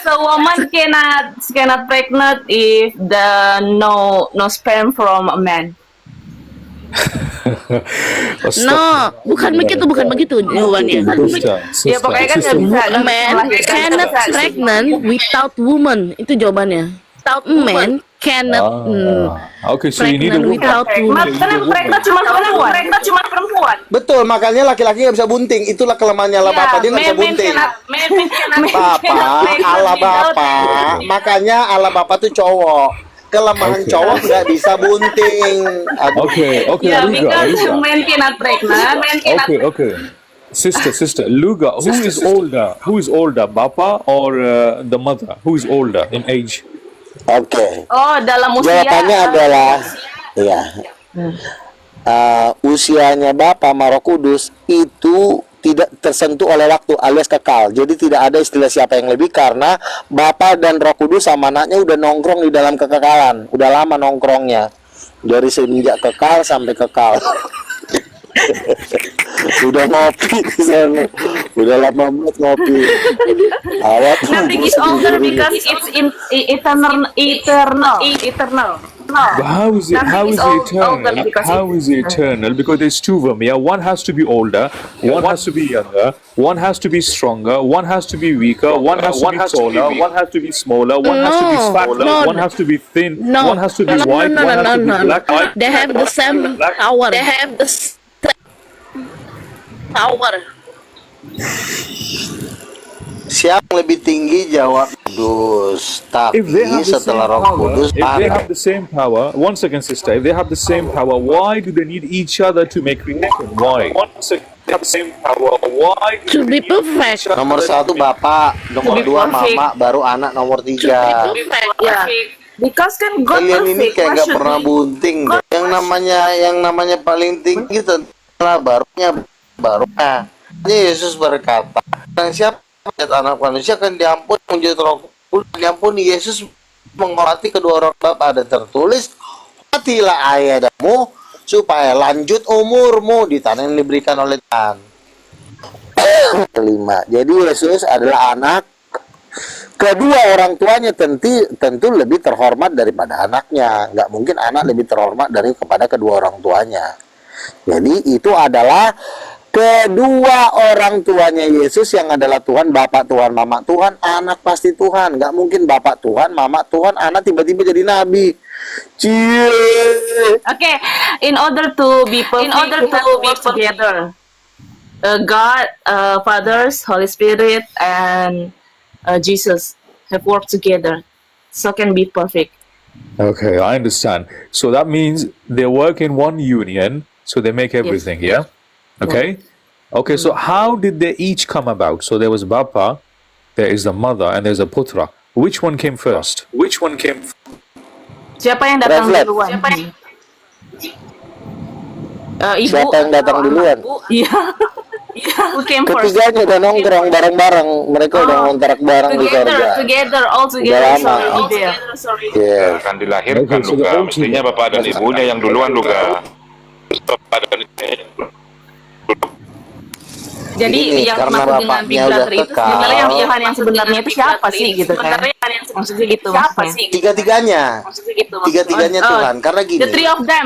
So woman cannot pregnant if the no sperm from a man. No, bukan begitu jawabannya. Ya pokoknya kan nggak bisa. A man cannot pregnant without woman. Itu jawabannya. Without man cannot Okay, so you need a pregnant woman. without woman. Kan yang pregnant cuma perempuan. Pregnant cuma perempuan. Betul, makanya laki-laki nggak bisa bunting. Itulah kelemahannya Allah Bapa, dia nggak bisa bunting. Bapa, Allah Bapa, makanya Allah Bapa tuh cowok. Kelemahan Okay. cowok nggak bisa bunting. Aduh. Okay, Yeah, Luga. because men cannot pregnant. Okay. Sister, Luga, who is older, Bapa or the mother? Who is older in age? Oke. Oh, dalam usia. Jawabannya adalah ya. Usianya Bapa Roh Kudus itu tidak tersentuh oleh waktu alias kekal. Jadi tidak ada istilah siapa yang lebih karena Bapa dan Roh Kudus sama anaknya udah nongkrong di dalam kekekalan. Udah lama nongkrongnya. Dari semenjak kekal sampai kekal. Udah ngopi di sana. Udah lama banget ngopi. Nothing is older because it's in eternal. But how is it eternal? because How is it eternal? Because there's two of them. Yeah, one has to be older, one has to be younger, one has to be stronger, one has to be weaker, one has to be taller, one has to be smaller, one has to be fatter, one has to be thin, one has to be white, one has to be black. They have the same power. They have the same power. Siapa yang lebih tinggi jawab Kudus. Tapi If they have the same setelah Roh power, Kudus if they have the same power, one second, sister. If they have the same power, why do they need each other to make creation? Why? One second, they have the same power. Why? To be perfect. nomor 1 Bapak, nomor To be 2 perfect. Mama, baru anak nomor 3. Yeah. Because kan God Kalian ini perfect. kayak Why nggak should pernah we- bunting. Yang namanya paling tinggi tentulah barunya. Jadi Yesus berkata, "Dan siapa melihat anak manusia akan diampuni menjadi Roh Kudus, diampuni." Yesus menghormati kedua orang Bapa, ada tertulis, "Hormatilah ayah dan ibumu supaya lanjut umurmu di tanah yang diberikan oleh Tuhan." Kelima. Jadi Yesus adalah anak. Kedua orang tuanya tentu lebih terhormat daripada anaknya. Nggak mungkin anak lebih terhormat kepada kedua orang tuanya. Jadi itu adalah kedua orang tuanya Yesus yang adalah Tuhan, Bapak Tuhan, Mama Tuhan, anak pasti Tuhan. Nggak mungkin Bapak Tuhan, Mama Tuhan, anak tiba-tiba jadi nabi. Cie. Okay, in order to be perfect, work together. God, Fathers, Holy Spirit, and Jesus have worked together, so can be perfect. Okay, I understand. So that means they work in one union, so they make everything, yeah? Okay? Okay, so how did they each come about? So there was Bapa, there is the mother, and there's a Putra. Which one came first? Which one came Siapa yang datang Reflect. duluan? Ibu. Siapa yang datang duluan? Iya. Who came first? Ketiganya udah nongkrong bareng-bareng. Mereka udah ngontrak bareng di sorga. All together. Udah lama. Sorry, be there. Yes. Akan dilahirkan Okay, so the Luga. whole Mestinya bapak dan ibunya yang duluan Luga. Jadi Ini yang karena maksud dengan bapaknya Big udah Brother itu kekal. sebenarnya yang Tuhan yang sebenarnya itu siapa sih gitu kan? Maksudnya gitu. Siapa sih? Tiga-tiganya. Tiga-tiganya Tuhan. Karena gini. The three of them.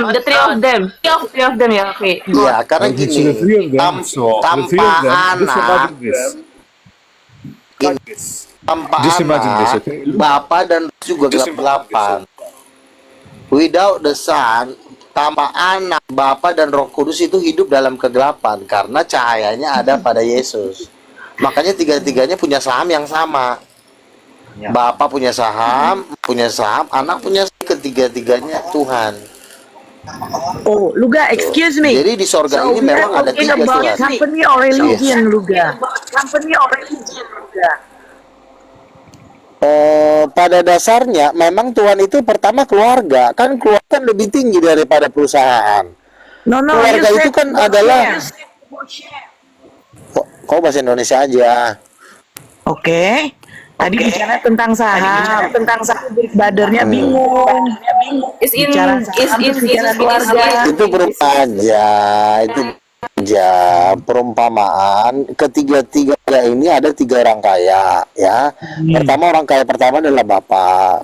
Ya, oke. Ya, karena Okay, gini. so the three of them, Tanpa just anak, imagine this. tanpa Just imagine this, anak, okay? Bapa dan Roh juga gelap-gelapan. Without the Son, tanpa anak, Bapa dan Roh Kudus itu hidup dalam kegelapan karena cahayanya ada pada Yesus. Makanya tiga-tiganya punya saham yang sama. Bapa punya saham, anak punya saham, ketiga-tiganya Tuhan. Oh, Luga, excuse me. Jadi di sorga So ini we are memang ada talking tiga about Tuhan. company or religion, Luga. Pada dasarnya memang Tuhan itu pertama keluarga, kan keluarga kan lebih tinggi daripada perusahaan. No, Keluarga you itu said kan adalah kok bahasa Indonesia aja. Oke. Tadi bicara tentang saham, Big Brother-nya bingung. Is in Bicara saham, terus bicara keluarga. Itu perusahaan ya, itu aja perumpamaan ketiga-tiga ini ada 3 orang kaya ya. Pertama, orang kaya pertama adalah Bapa,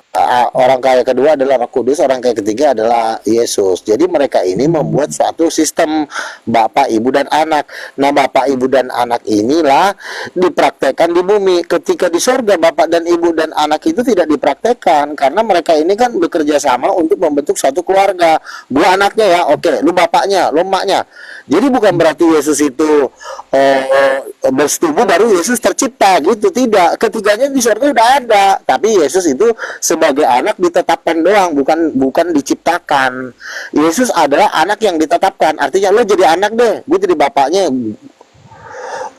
orang kaya kedua adalah Roh Kudus, orang kaya ketiga adalah Yesus. Jadi mereka ini membuat suatu sistem Bapak, Ibu, dan Anak. Nah, Bapak, Ibu, dan Anak inilah dipraktekkan di bumi. Ketika di surga Bapak dan Ibu dan Anak itu tidak dipraktekkan karena mereka ini kan bekerja sama untuk membentuk suatu keluarga. Gua anaknya ya, oke, lu bapaknya, lu emaknya. Jadi bukan berarti Yesus itu bersetubuh baru Yesus tercipta gitu, tidak. Ketiganya di surga udah ada, tapi Yesus itu sebagai anak ditetapkan doang, bukan diciptakan. Yesus adalah anak yang ditetapkan. Artinya lo jadi anak deh, gue jadi bapaknya,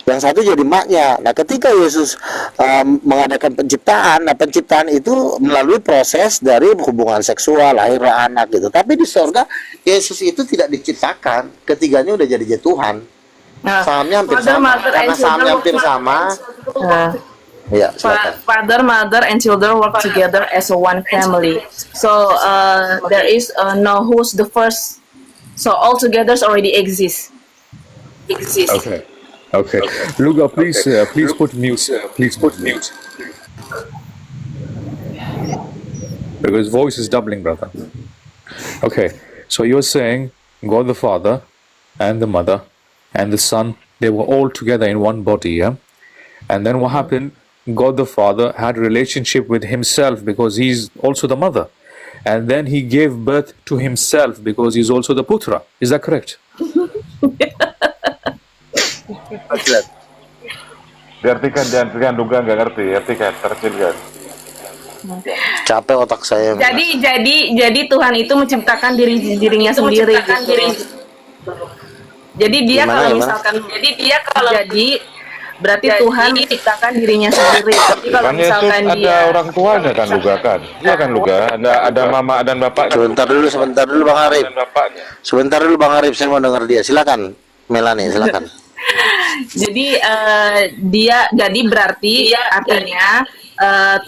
yang satu jadi maknya. Nah, ketika Yesus mengadakan penciptaan, nah penciptaan itu melalui proses dari hubungan seksual, lahirlah anak gitu. Tapi di surga Yesus itu tidak diciptakan, ketiganya udah jadi Tuhan. Nah, Sahamnya hampir Father, sama, Mother, karena and sahamnya children hampir work- sama. Ya, silakan. Father, mother, and children work together as a one family. So there is no who's the first. So all together already exist. Okay. Okay. Luga, please put mute. Please put mute. Because voice is doubling, brother. Okay. So you're saying God the Father and the Mother and the Son, they were all together in one body, yeah? And then what happened? God the Father had a relationship with himself because he's also the mother. And then he gave birth to himself because he's also the Putra. Is that correct? Diartikan duga nggak ngerti, artikan, terjemahkan. Capek otak saya. Jadi Tuhan itu menciptakan dirinya sendiri. Gitu. Jadi dia Gimana? jadi berarti Tuhan menciptakan dirinya sendiri. Jadi kalau Kan Yesus misalkan ada dia orang tuanya kan Luga kan? Iya kan Luga? Ada mama dan bapaknya. Sebentar dulu Bang Arif. Dan bapaknya. Sebentar dulu Bang Arif, saya mau dengar dia. Silakan, Melanie, silakan. jadi berarti artinya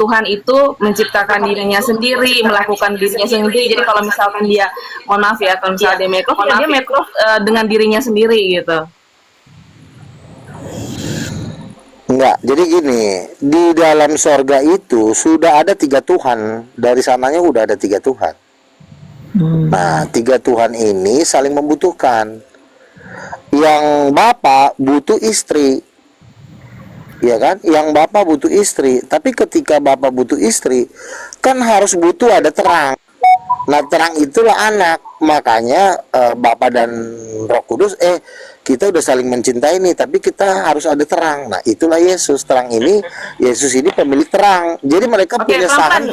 Tuhan itu menciptakan dirinya sendiri, melakukan dirinya sendiri. Jadi kalau misalkan dia, mohon maaf ya, kalau misalnya dia make off, dia make off dengan dirinya sendiri gitu. Enggak, jadi gini, di dalam sorga itu sudah ada 3 Tuhan. Dari sananya udah ada 3 Tuhan. Nah, 3 Tuhan ini saling membutuhkan. Yang Bapak butuh istri, ya kan? Yang Bapak butuh istri. Tapi ketika Bapak butuh istri, kan harus butuh ada terang. Nah, terang itulah anak. Makanya Bapak dan Roh Kudus, kita udah saling mencintai nih, tapi kita harus ada terang. Nah, itulah Yesus. Terang ini, Yesus ini pemilik terang. Jadi mereka punya saham.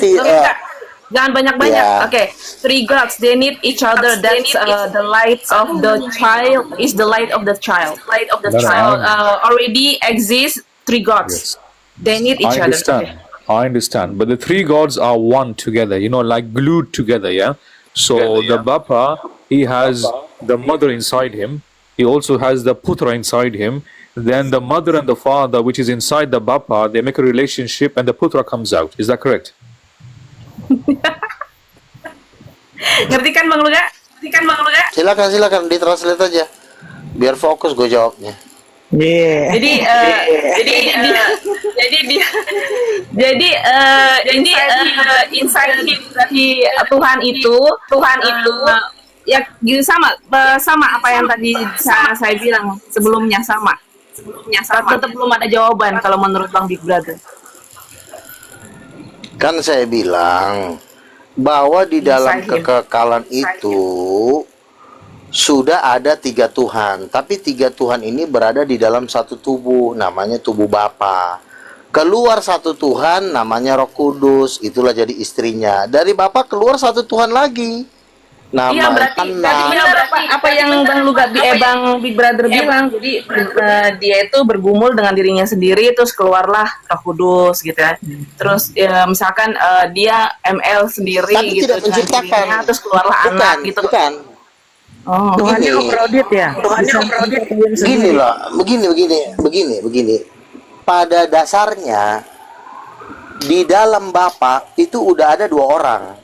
Jangan banyak-banyak. Ya. Okay, 3 gods, they need each other. That's the light of the child is the light of the child. Light of the No, no, child already exists. 3 gods. They need each I other. understand. I understand. But the 3 gods are one together, like glued together, yeah? So the Bapa, he has the mother inside him. He also has the Putra inside him. Then the mother and the father, which is inside the Bapa, they make a relationship and the Putra comes out. Is that correct? Ngerti kan Bang Luga? Silakan ditranslate aja. Biar fokus gue jawabnya. Yeah. Jadi inside si Tuhan itu ya gitu sama apa yang tadi saya bilang sebelumnya sama. Tetap belum ada jawaban kalau menurut Bang Big Brother. Kan saya bilang bahwa di dalam kekekalan itu sudah ada 3 Tuhan, tapi 3 Tuhan ini berada di dalam satu tubuh, namanya tubuh Bapa. Keluar satu Tuhan, namanya Roh Kudus, itulah jadi istrinya. Dari Bapa keluar satu Tuhan lagi, Iya berarti benar apa yang Bang Luga Bang Big Brother bilang. Jadi dia itu bergumul dengan dirinya sendiri, terus keluarlah Roh Kudus gitu ya. Terus misalkan dia ML sendiri tapi gitu tidak menciptakan, dirinya, terus keluarlah anak gitu. Bukan. Oh, Tuhannya overloaded ya. Gini loh, begini. Pada dasarnya di dalam Bapa itu udah ada 2 orang.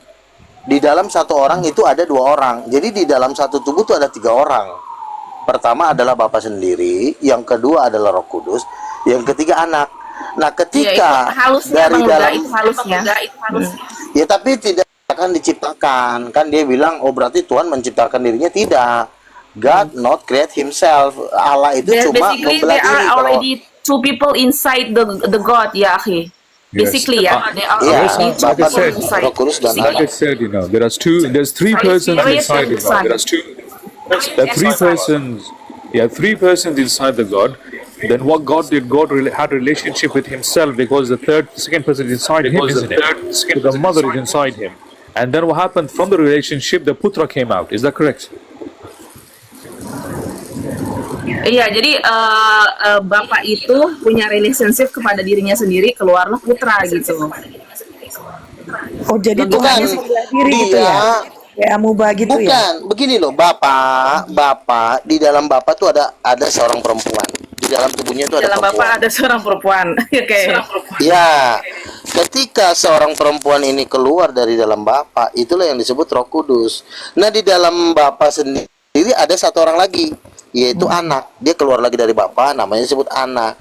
Di dalam satu orang itu ada 2 orang. Jadi di dalam satu tubuh itu ada 3 orang. Pertama adalah Bapa sendiri, yang kedua adalah Roh Kudus, yang ketiga anak. Nah, Iya, itu ketika halusnya dari Bang Luga, dalam itu halusnya. ya tapi tidak akan diciptakan. Kan dia bilang, oh berarti Tuhan menciptakan dirinya, tidak. God not create himself. Allah itu cuma Basically, membelah there are diri. Kalau already two people inside the God, ya, akhi. Yes. Basically, ya, there are iya, already two Bapa like I people said, inside. Roh Kudus dan Like I anak. said, there's three persons inside the God. There are three persons inside the God. Then what God did, had a relationship with himself because the second person is inside him, isn't it? So the mother is inside him. And then what happened from the relationship, the putra came out. Is that correct? Iya, jadi bapak itu punya relationship kepada dirinya sendiri, keluarlah putra gitu. Oh, jadi Bukan, Tuhannya sebelah diri gitu ya? dia Kayak amuba gitu ya? bukan begini loh, Bapak di dalam Bapak tuh ada seorang perempuan. Di dalam tubuhnya itu ada Dalam perempuan. bapak ada seorang perempuan. Oke. Ya, ketika seorang perempuan ini keluar dari dalam Bapa, itulah yang disebut Roh Kudus. Nah, di dalam Bapa sendiri ada satu orang lagi, yaitu anak. Dia keluar lagi dari Bapa, namanya disebut anak.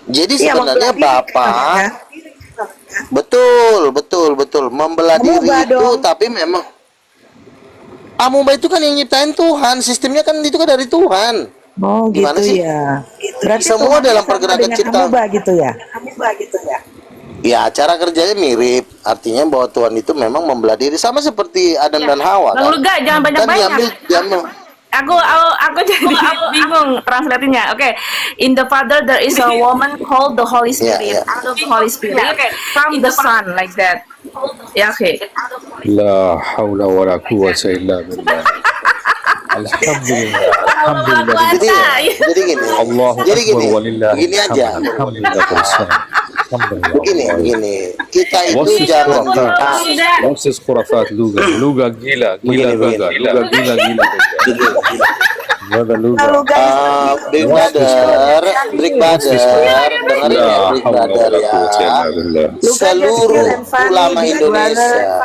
Jadi Iya, sebenarnya membelah diri Bapa, ya. betul, membelah diri Amuba itu, dong. tapi memang amuba itu kan yang nyiptain Tuhan, sistemnya kan itu kan dari Tuhan. Oh, Gimana gitu sih? ya. Berarti Semua Tuhan dalam sama pergerakan dengan ciptaan. amuba gitu ya? Ya, cara kerjanya mirip. Artinya bahwa Tuhan itu memang membelah diri sama seperti Adam dan Hawa. Bang Kan? Luga, jangan Kan banyak-banyak. diambil. Aku jadi bingung translate-nya. Oke, in the Father there is a woman called the Holy Spirit. Yeah. Out of the Holy Spirit, from the Son, like that. Ya, oke. La hawla wa la quwwata illa billah. Alhamdulillah. Jadi gini. Allahu Jadi gini. akbar walillahi Begini aja. Alhamdulillah bersama. Begini. Kita What's itu this jangan khurafat? What's this khurafat? Luga gila. Begini. Brother Luga. Lalu guys, Big Brother, dengerin ya, Big Brother ya. Seluruh ulama Indonesia,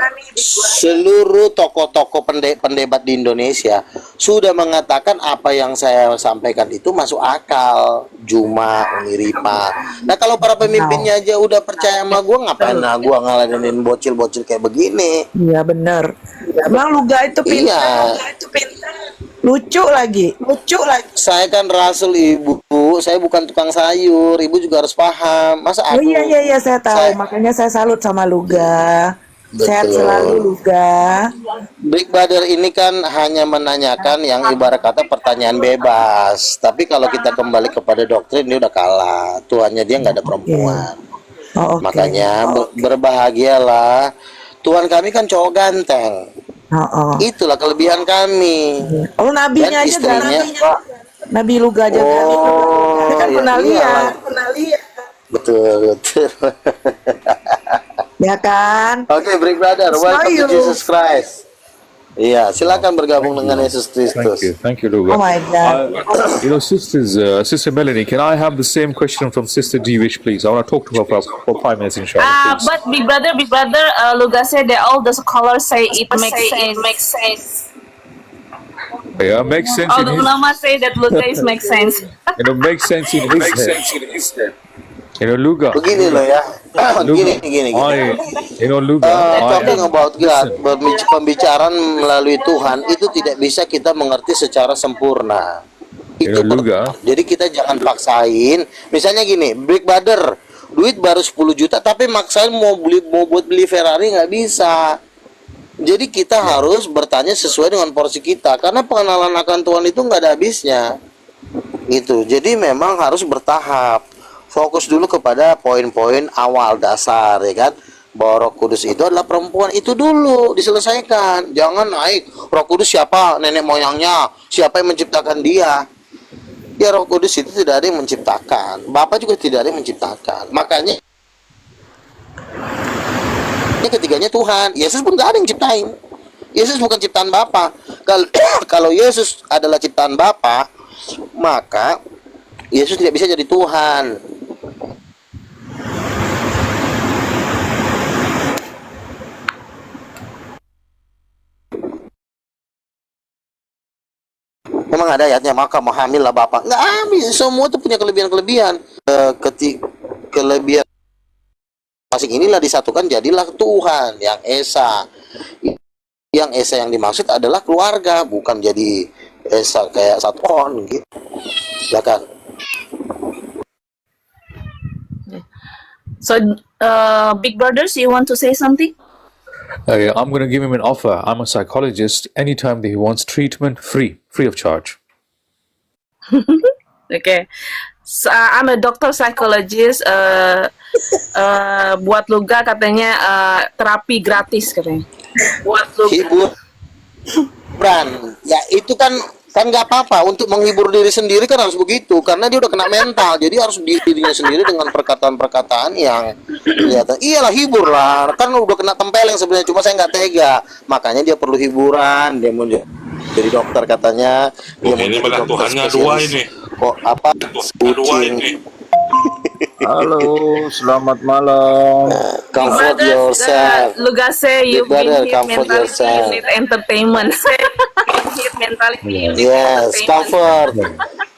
seluruh tokoh-tokoh pendebat di Indonesia sudah mengatakan apa yang saya sampaikan itu masuk akal. Juma, Uni Ripa. Nah, kalau para pemimpinnya aja udah percaya sama gua, ngapain gua ngeladenin bocil-bocil kayak begini? iya bener. Bang Luga itu pintar. Iya. Lucu lagi. Saya kan Rasul, Ibu. Saya bukan tukang sayur. Ibu juga harus paham. Masa Oh aku iya saya tahu. Saya- Makanya saya salut sama Luga. Sehat Betul. selalu Luga. Big Brother ini kan hanya menanyakan yang ibarat kata pertanyaan bebas. Tapi kalau kita kembali kepada doktrin, dia udah kalah. Tuhannya dia nggak ada perempuan. Oh, oke. Makanya berbahagialah. Tuhan kami kan cowok ganteng. Oh. Itulah kelebihan kami. Oh, nabinya Dan aja istrinya. ganteng kok. Nabi Luga aja Oh, ganteng. Saya kan iya, pernah iyalah. lihat. Betul. Ya kan? Oke, Big Brother, Saw welcome you. to Jesus Christ. Iya, silakan bergabung dengan Yesus Kristus. Thank you, Luga. Oh my God. Sister Melanie, can I have the same question from Sister Devish, please? I want to talk to her for 5 minutes, inshallah. Please. But Big Brother, Luga said that all the scholars say it makes sense. Yeah, makes sense All in the his, ulama say that Luga is makes sense. makes sense in his head. Luga. Begini loh ya. Gini. Luga. Talking about God, pembicaraan melalui Tuhan itu tidak bisa kita mengerti secara sempurna. Itu Luga. Jadi kita jangan paksain. Misalnya gini, Big Brother, duit baru 10 juta tapi maksain mau buat beli Ferrari nggak bisa. Jadi kita harus bertanya sesuai dengan porsi kita, karena pengenalan akan Tuhan itu nggak ada habisnya. Gitu. Jadi memang harus bertahap. Fokus dulu kepada poin-poin awal dasar, ya kan? Bahwa Roh Kudus itu adalah perempuan, itu dulu diselesaikan. Jangan naik Roh Kudus siapa nenek moyangnya, siapa yang menciptakan dia. Ya, Roh Kudus itu tidak ada yang menciptakan. Bapa juga tidak ada yang menciptakan. Makanya ini ketiganya Tuhan. Yesus pun tidak ada yang ciptain. Yesus bukan ciptaan Bapa. Kalau Yesus adalah ciptaan Bapa, maka Yesus tidak bisa jadi Tuhan. Memang ada ayatnya, maka hamillah bapak. Nggak habis, semua itu punya kelebihan-kelebihan. Kelebihan masing inilah disatukan, jadilah Tuhan yang Esa. Yang Esa yang dimaksud adalah keluarga, bukan jadi Esa kayak satu pohon gitu. Ya kan? So, big brothers, you want to say something? Yeah, I'm going to give him an offer. I'm a psychologist. Anytime that he wants treatment, free of charge. Okay. So, I'm a doctor psychologist. Buat Luga katanya terapi gratis katanya. Buat Luga. Hiburan. Ya itu kan nggak apa-apa, untuk menghibur diri sendiri kan harus begitu, karena dia udah kena mental, jadi harus dirinya sendiri dengan perkataan-perkataan yang kelihatan iyalah hibur lah, kan udah kena tempeleng sebenarnya, cuma saya nggak tega, makanya dia perlu hiburan, dia mau jadi dokter katanya. Dia mau ini jadi malah dokter Tuhannya dua spesialis. ini. Kok apa kucing. Halo, selamat malam. Comfort yourself. Luga say you Big brother, been hit comfort mentally, yourself. you need entertainment. Hit mentally. you need Yes, entertainment. comfort.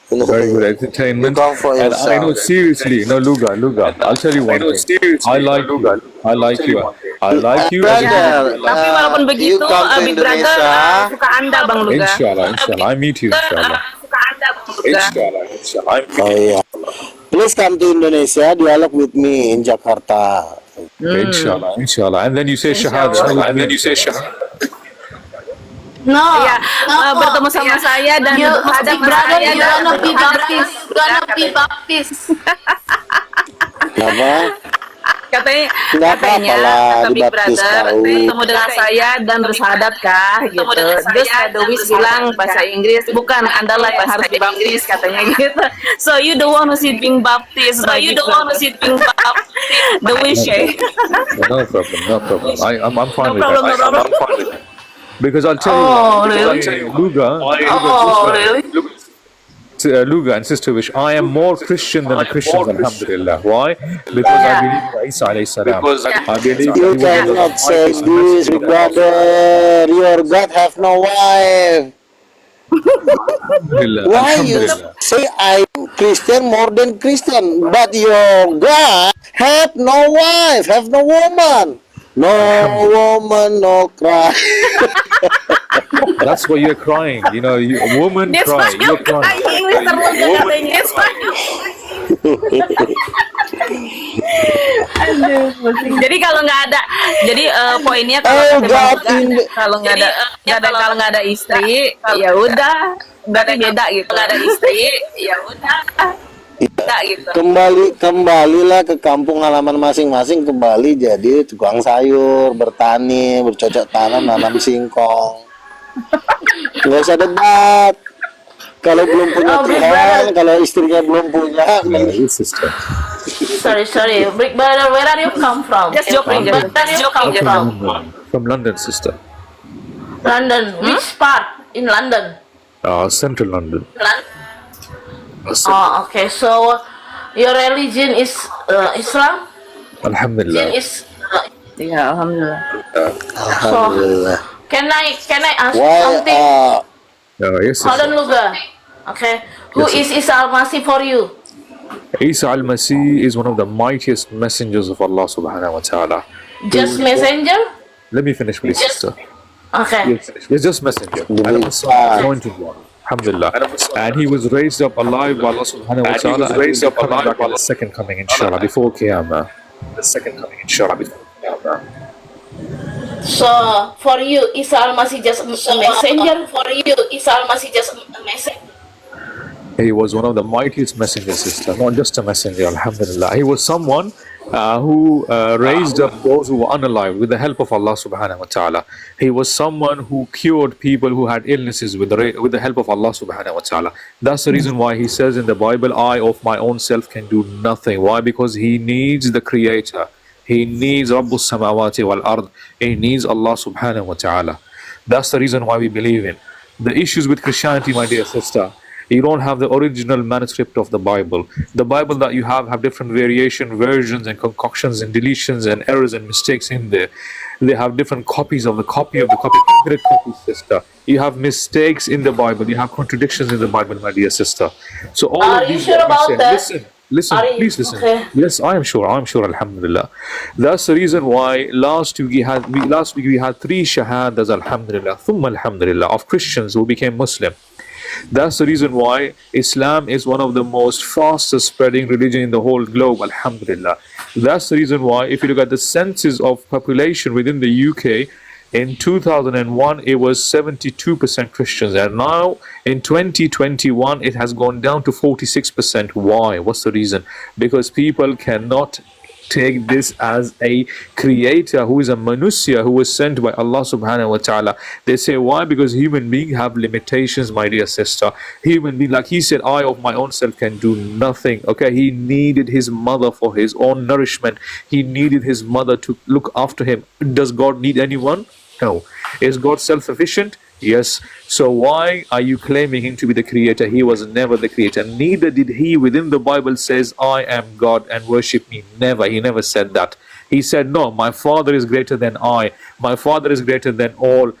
Very good entertainment. You comfort And I know yourself. seriously, no, Luga, I'll tell you one thing. I like you. I like you. I like you. Brother, Tapi walaupun begitu, you come to Big Brother Indonesia. suka Anda, Bang Luga. Inshallah, I meet you, inshallah. Suka Anda, Bang Luga. Inshallah, I meet you. Oh iya. Please come to Indonesia, dialog with me in Jakarta. Inshallah. And then you say shahada. No, Iya, bertemu sama saya dan you, berhadap big brother, saya you dan gonna be berhadap- baptized. Kenapa? Katanya, Nggak apa-apa lah, kata Big dibaptis Brother, tahu. bertemu dengan saya dan bersahadat kah, gitu. Terus Kak Dewis bilang bahasa Inggris, bukan, Anda lah yang harus dibaptis, katanya gitu. So you the one who's being baptized, by Big Brother. The wish, eh? No problem. I'm fine with problem, that. no problem. I'm fine with that. Because I'll tell you, Luga, Luga and Sister Wish, I am more Christian than a Christian, alhamdulillah. Why? Because I believe in Isa alayhi salam. I believe You he was one of the cannot say mightiest this, messengers big of brother. Your God have no wife. Alhamdulillah. Why you Alhamdulillah. say I'm Christian more than Christian, but your God have no wife, have no woman. No woman, no cry. That's why you're crying. You know, a woman That's cry. why You're crying. crying, Mr. Luga katanya. That's why. Jadi kalau nggak ada, jadi poinnya kalau Oh, kata Bang God, Luga, in the- kalau nggak ada istri, ya udah, berarti beda gitu. Nggak ada istri, ya udah, beda gitu. Kembalilah ke kampung halaman masing-masing, kembali jadi tukang sayur, bertani, bercocok tanam, nanam singkong. Nggak usah debat. Kalau belum punya Tuhan, kalau istrinya belum punya, Sister. Sorry, big brother, where are you come from? Just joking, Where are you come from? From London, sister. London. Which part in London? Central London. Oh, okay. So your religion is Islam? Alhamdulillah. Is Ya, alhamdulillah. alhamdulillah. can I ask you Why? something? Yes, Hold on, sister. Luga. Okay. Who is Isa Al-Masih for you? Isa al-Masih is one of the mightiest messengers of Allah subhanahu wa ta'ala. Just messenger? Let me finish, please, sister. Okay. He's just messenger. And a Messiah, anointed one. Alhamdulillah. And he was raised up alive by Allah subhanahu wa ta'ala. And he was coming back at the second coming, inshallah, before Qiyamah. The second coming, inshallah, before Qiyamah. So for you, Isa Al-Masih just a messenger? For you, Isa Al-Masih just a messenger? He was one of the mightiest messengers, sister. Not just a messenger, alhamdulillah. He was someone who raised up those who were unalive with the help of Allah subhanahu wa ta'ala. He was someone who cured people who had illnesses with the help of Allah subhanahu wa ta'ala. That's the reason why he says in the Bible, I of my own self can do nothing. Why? Because he needs the Creator. He needs Rabbus Samawati wal Ard. He needs Allah subhanahu wa ta'ala. That's the reason why we believe in. The issues with Christianity, my dear sister, you don't have the original manuscript of the Bible. The Bible that you have different versions and concoctions and deletions and errors and mistakes in there. They have different copies of the copy, infinite copies, sister. You have mistakes in the Bible. You have contradictions in the Bible, my dear sister. So all Are of you these sure what we about say. that? Listen, Are you- please listen. okay. Yes, I am sure. Alhamdulillah. That's the reason why last week we had 3 shahadas, alhamdulillah, thumma alhamdulillah, of Christians who became Muslim. That's the reason why Islam is one of the most fastest spreading religion in the whole globe, alhamdulillah. That's the reason why, if you look at the census of population within the UK, in 2001 it was 72% Christians, and now in 2021 it has gone down to 46%. Why? What's the reason? Because people cannot take this as a creator who is a manusya who was sent by Allah subhanahu wa ta'ala. They say, why? Because human beings have limitations, my dear sister. Human being, like he said, I of my own self can do nothing. Okay, he needed his mother for his own nourishment. He needed his mother to look after him. Does God need anyone? No. Is God self-sufficient? Yes. So why are you claiming him to be the creator? He was never the creator. Neither did he within the Bible says, I am God and worship me. Never. He never said that. He said, no, my Father is greater than I. My Father is greater than all.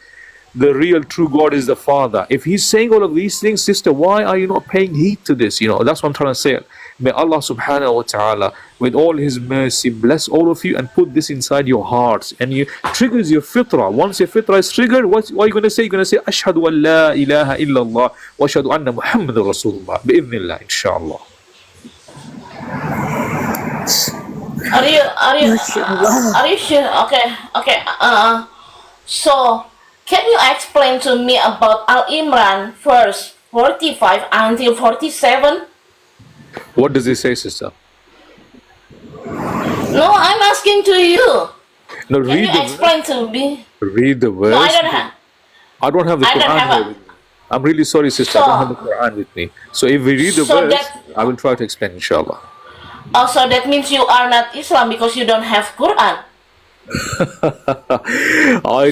The real true God is the Father. If he's saying all of these things, sister, why are you not paying heed to this? That's what I'm trying to say. May Allah subhanahu wa ta'ala, with all his mercy, bless all of you and put this inside your hearts. And you triggers your fitrah. Once your fitrah is triggered, what are you going to say? You're going to say, Ashhadu an la ilaha illallah wa ashhadu anna Muhammadur Rasulullah. Bi'idhnillah, inshallah. Are you sure? Okay. So, can you explain to me about Al Imran verse 45 until 47? What does it say, sister? No, I'm asking to you. No, Can read you the explain to me? read the verse. No, I don't have. I don't have the I don't Quran have here a- with me. I'm really sorry, sister. I don't have the Quran with me. So if we read the So verse, that- I will try to explain, inshallah. Also, that means you are not Islam because you don't have Quran. I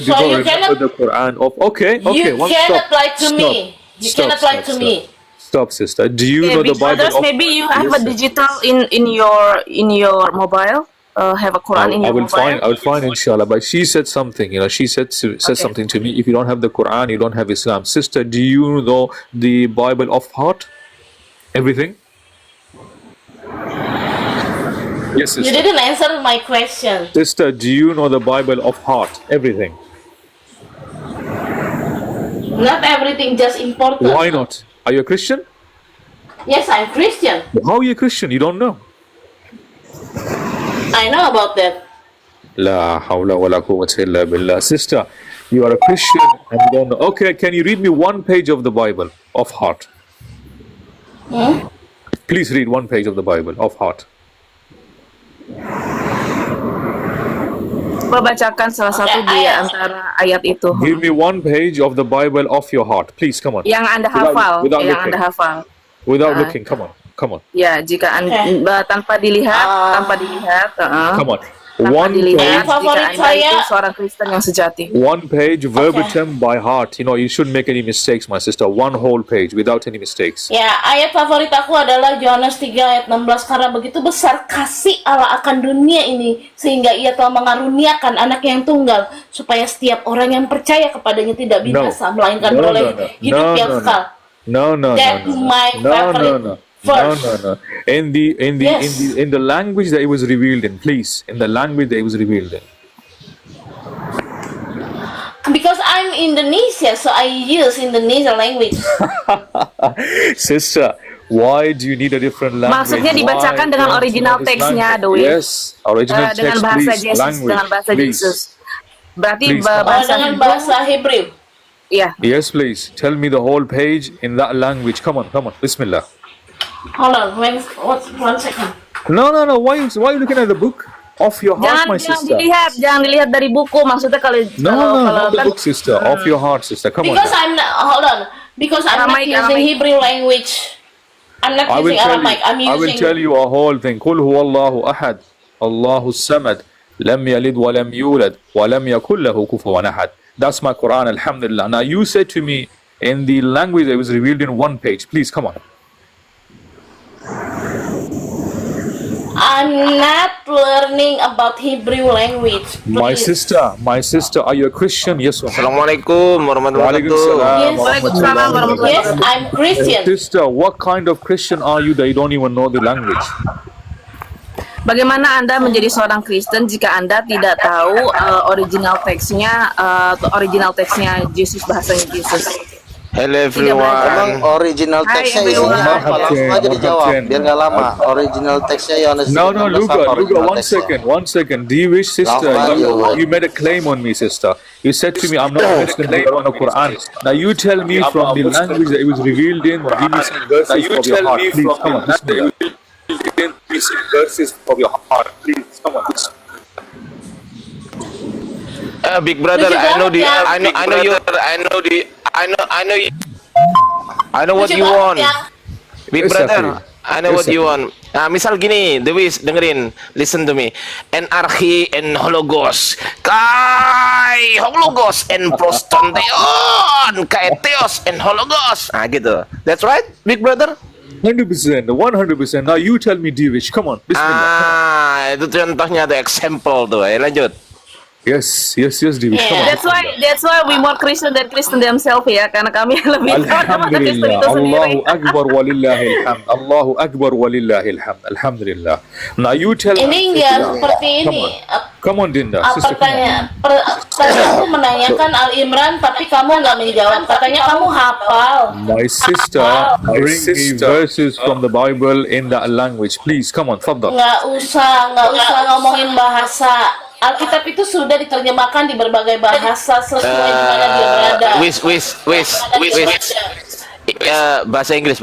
do So not you remember cannot- the Quran of. Okay. You One cannot stop. lie to Stop. me. You Stop, cannot lie stop, to stop. me. Stop, sister. Do you know the Bible? Brothers, maybe you have Yes, a sir. digital in your mobile. Have a Quran in I your will mobile. find. I will find, inshallah. But she said something. She said something to me. If you don't have the Quran, you don't have Islam. Sister, do you know the Bible of heart? Everything. Yes, You sister. didn't answer my question. Sister, do you know the Bible of heart? Everything. Not everything just important. Why not? Are you a Christian? Yes, I'm Christian. How are you a Christian? You don't know. I know about that. La hawla wa la quwwata illa billah. Sister, you are a Christian and you don't know. Okay, can you read me one page of the Bible of heart? Please read one page of the Bible of heart. Coba bacakan salah satu di antara ayat itu. Give me one page of the Bible of your heart. Please, come on. Yang Anda hafal, without yang looking. Anda hafal. Without looking, come on. Come on. Ya, jika tanpa dilihat, tanpa dilihat, Come on. tanpa One dilihat, page, jika Anda itu seorang Kristen yang sejati. one page verbatim by heart. You shouldn't make any mistakes, my sister. One whole page without any mistakes. Ya, ayat favorit aku adalah Yohanes 3 ayat 16. Karena begitu besar kasih Allah akan dunia ini, sehingga ia telah mengaruniakan anak yang tunggal, supaya setiap orang yang percaya kepadanya tidak binasa, melainkan boleh hidup yang kekal. No. That's my favorite verse. No. In the language that it was revealed in, please. In the language that it was revealed in. Because I'm Indonesia, so I use Indonesian language. Sister, why do you need a different language? Maksudnya dibacakan Why dengan don't you original know this teksnya, language? Dwi. Yes, original Dengan text, bahasa please. Yesus, Language, dengan bahasa please. Yesus. Berarti Please. bahasa Dengan Hebrew. bahasa Hebrew. Iya. Yes, please. Tell me the whole page in that language. Come on. Bismillah. Hold on, one second. No. Why are you looking at the book of your heart, my sister? Jangan dilihat dari buku. Maksudnya kalau No, not the kan- book, sister. Of your heart, sister. Come Because on. I'm not, hold on. Because I'm not Aramaic, using Aramaic. Hebrew language. I'm not I will using tell Aramaic. I'm you. I will using. tell you a whole thing. قل هو الله أحد الله الصمد لم يلد ولم يولد ولم يكن له كفوا أحد. That's my Quran, alhamdulillah. Now you said to me in the language that was revealed in one page. Please, come on. I'm not learning about Hebrew language. My Please. sister, are you a Christian? Yes or no? Assalamualaikum warahmatullahi wabarakatuh. Yes. Waalaikumsalam warahmatullahi Yes, I'm Christian. Sister, what kind of Christian are you that you don't even know the language? Bagaimana Anda menjadi seorang Kristen jika Anda tidak tahu original teksnya Yesus, bahasanya Yesus? Hello Tidak everyone. Emang original Hai, teksnya everyone. isinya apa? Langsung aja dijawab, Marhaban. biar nggak lama. Original teksnya Yohanes No, 16 apa Luga, original one teksnya? second. Do you wish, sister? Lama You aja. made a claim on me, sister. You said to me, I'm not a Muslim, but I want the Quran. Now you tell me from the language that it was revealed in, give me some verses from your heart, please. Come on, Bismillah. Verses from your heart, please. Come on. Big brother, Lucu I know the, banget, I know, I know you, I know you. I know what Lucu you banget, want. ya. Big Yes, brother, Safi. I know what Yes, you want. Misal gini, Dewis, dengerin, listen to me. Anarchy and hologos, kai hologos and prostanteon, kai theos and hologos. Gitu. That's right, big brother. 100%. Now you tell me, Divish. Come on, Bismillah. Itu contohnya, ada example tuh. Lanjut. Yes, Divish. Come on. That's why we more Christian than Christian themselves ya, karena kami lebih tahu tentang Kristen Alhamdulillah. itu sendiri. Allahu Akbar walillahil hamd. Allahu Akbar walillahil hamd. Alhamdulillah. Now you tell Ini enggak seperti ini. Come on, Dinda. Sister, come on. Tadi aku menanyakan Al Imran, tapi kamu nggak menjawab. Katanya kamu hafal. My sister, bring me verses from the Bible in that language. Please, come on, Faddal. Nggak usah ngomongin bahasa. Alkitab itu sudah diterjemahkan di berbagai bahasa sesuai di mana dia berada. Wis. Bahasa Inggris.